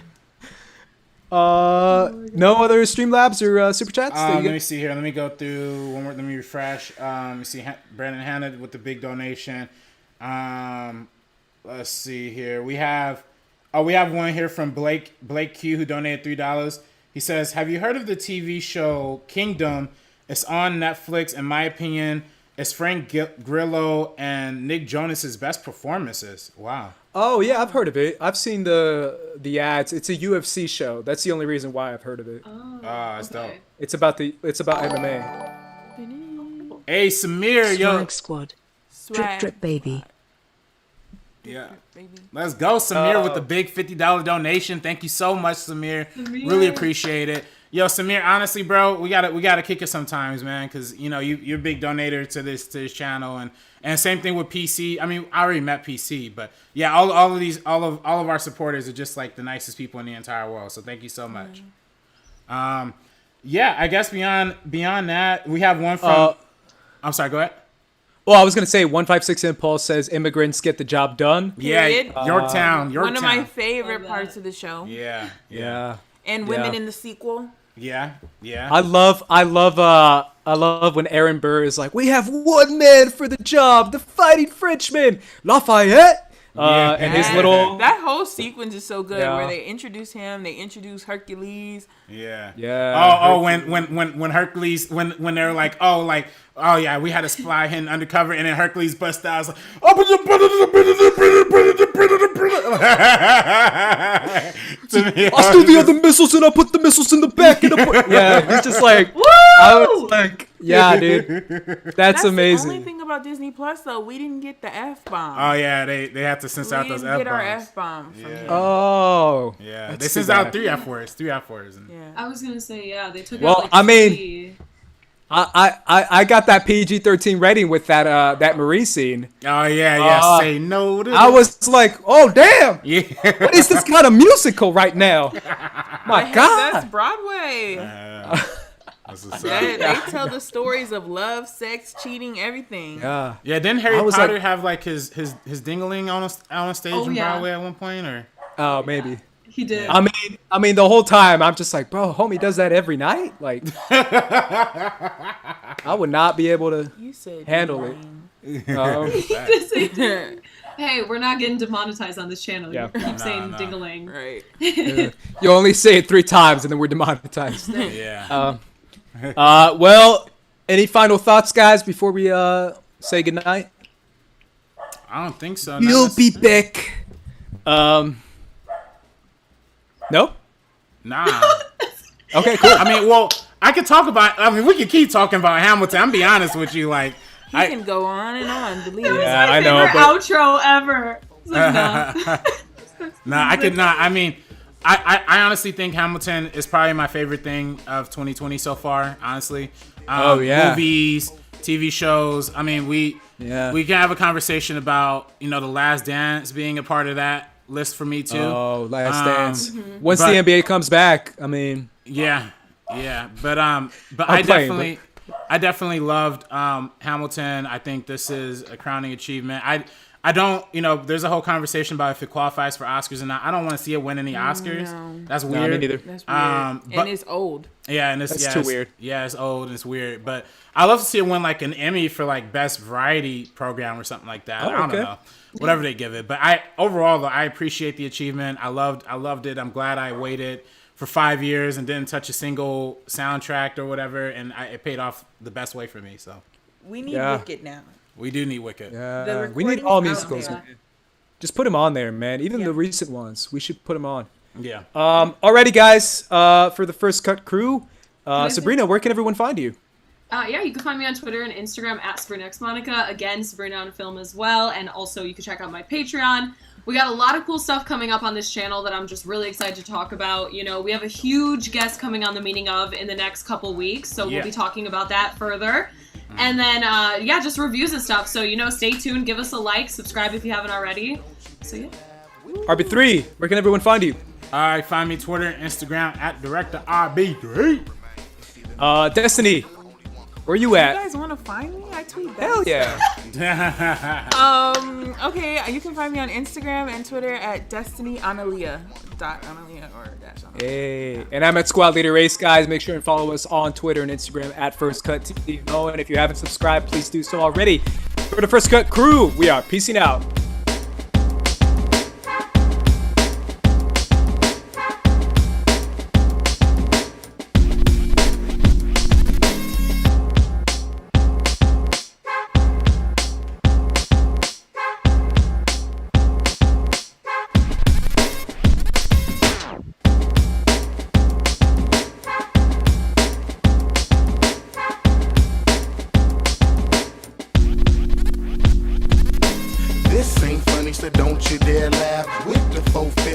no other Streamlabs or super chats. that you
Let
get?
me see here. Let me go through one more. Let me refresh. You see Brandon Hanna with the big donation. Let's see here. We have one here from Blake Q who donated $3. He says, "Have you heard of the TV show Kingdom? It's on Netflix. In my opinion, it's Frank Grillo and Nick Jonas's best performances." Wow.
Oh yeah, I've heard of it. I've seen the ads. It's a UFC show. That's the only reason why I've heard of it.
That's dope.
It's about MMA.
Hey, Samir, yo.
Swag squad. Drip
Swag.
drip baby.
Yeah.
Baby.
Let's go, Samir, with the big $50 donation. Thank you so much, Samir. Really appreciate it. Yo, Samir, honestly, bro, we gotta kick it sometimes, man, because you're a big donator to this channel, and same thing with PC. I mean, I already met PC, but yeah, all of our supporters are just like the nicest people in the entire world. So thank you so much. Yeah, I guess beyond that, we have one from. I'm sorry. Go ahead.
Well, I was gonna say 156 Impulse says immigrants get the job done.
Period.
Yeah, Yorktown.
One of my favorite parts of the show.
Yeah.
And women in the sequel.
Yeah.
I love when Aaron Burr is like, we have one man for the job, the fighting Frenchman, Lafayette. And his little
that whole sequence is so good
Yeah.
where they introduce him, they introduce Hercules.
Yeah. When Hercules when they're like, oh yeah, we had to spy him undercover, and then Hercules busts out like,
I'll steal the other missiles and I'll put the missiles in the back of the yeah, he's just like, I was like, yeah, dude, that's amazing.
The only thing about Disney Plus though, we didn't get the F-bomb.
Oh yeah, they have to censor out those F-bombs.
We didn't get our F-bomb from here.
Oh,
yeah, they censored out 3 F-words.
Yeah.
I was gonna say, yeah, they took
Well,
out, like,
I mean,
3.
I got that PG-13 rating with that Marie scene.
Oh yeah, say no to
I was like, oh damn,
yeah.
what is this kind of musical right now? My
Hey,
God,
that's Broadway.
That's what's up.
They tell the stories of love, sex, cheating, everything.
yeah.
Yeah, didn't Harry
was
Potter
like-
have like his dingling on stage
Oh,
on
yeah.
Broadway at one point, or?
Oh, maybe.
He did.
I mean, the whole time I'm just like, bro, homie does that every night. Like, I would not be able to
You said
handle it.
Hey, we're not getting demonetized on this channel.
Yeah.
You keep saying
no.
dingling.
Right.
You only say it 3 times and then we're demonetized.
Yeah.
Well, any final thoughts, guys, before we say goodnight?
I don't think so.
You'll be back. No?
Nah.
Okay, cool.
I mean, well, I could talk about. I mean, we could keep talking about Hamilton. I'm be honest with you, like.
He can go on and on, believe me.
Yeah, I know,
Favorite
but
outro ever. It's like, no.
Nah, I could not. I mean, I honestly think Hamilton is probably my favorite thing of 2020 so far. Honestly.
Oh, yeah.
Movies, TV shows. I mean, we can have a conversation about The Last Dance being a part of that list for me too.
Oh, Last Dance.
Mm-hmm.
Once the NBA comes back, I mean,
Yeah, but
playing,
I definitely loved Hamilton. I think this is a crowning achievement. I don't, there's a whole conversation about if it qualifies for Oscars or not. I don't want to see it win any Oscars.
No.
That's
no,
weird.
me neither.
That's weird.
But-
And it's old.
Yeah, and
That's too weird.
Yeah, it's old and it's weird. But I love to see it win like an Emmy for like best variety program or something like that.
Oh,
I don't
okay.
know. Whatever they give it. But overall though, I appreciate the achievement. I loved it. I'm glad I waited for 5 years and didn't touch a single soundtrack or whatever, and it paid off the best way for me. So
We need
Yeah.
Wicked now.
we do need Wicked.
yeah,
The
we need
recording's
all
out
musicals.
there.
Man. Just put them on there, man. Even
Yeah.
the recent ones, we should put them on.
Yeah.
Alrighty, guys. For the First Cut crew,
I
Sabrina, where can everyone find you?
Yeah, you can find me on Twitter and Instagram at SabrinaXMonica. Again, Sabrina on Film as well. And also, you can check out my Patreon. We got a lot of cool stuff coming up on this channel that I'm just really excited to talk about. We have a huge guest coming on The Meaning of in the next couple weeks. So
Yeah.
we'll be talking about that further. And then, just reviews and stuff. So, stay tuned. Give us a like. Subscribe if you haven't already. So, yeah.
RB3, where can everyone find you?
All right, find me Twitter and Instagram at Director RB3.
Destiny, where you
You
at?
guys want to find me? I tweet that.
Hell yeah.
Okay, you can find me on Instagram and Twitter at DestinyAnalia. .Analia or dash Analia.
Hey, and I'm at Squad Leader Race, guys. Make sure and follow us on Twitter and Instagram at First Cut TVO. And if you haven't subscribed, please do so already. For the First Cut crew, we are peacing out.
This ain't funny, so don't you dare laugh with the 450.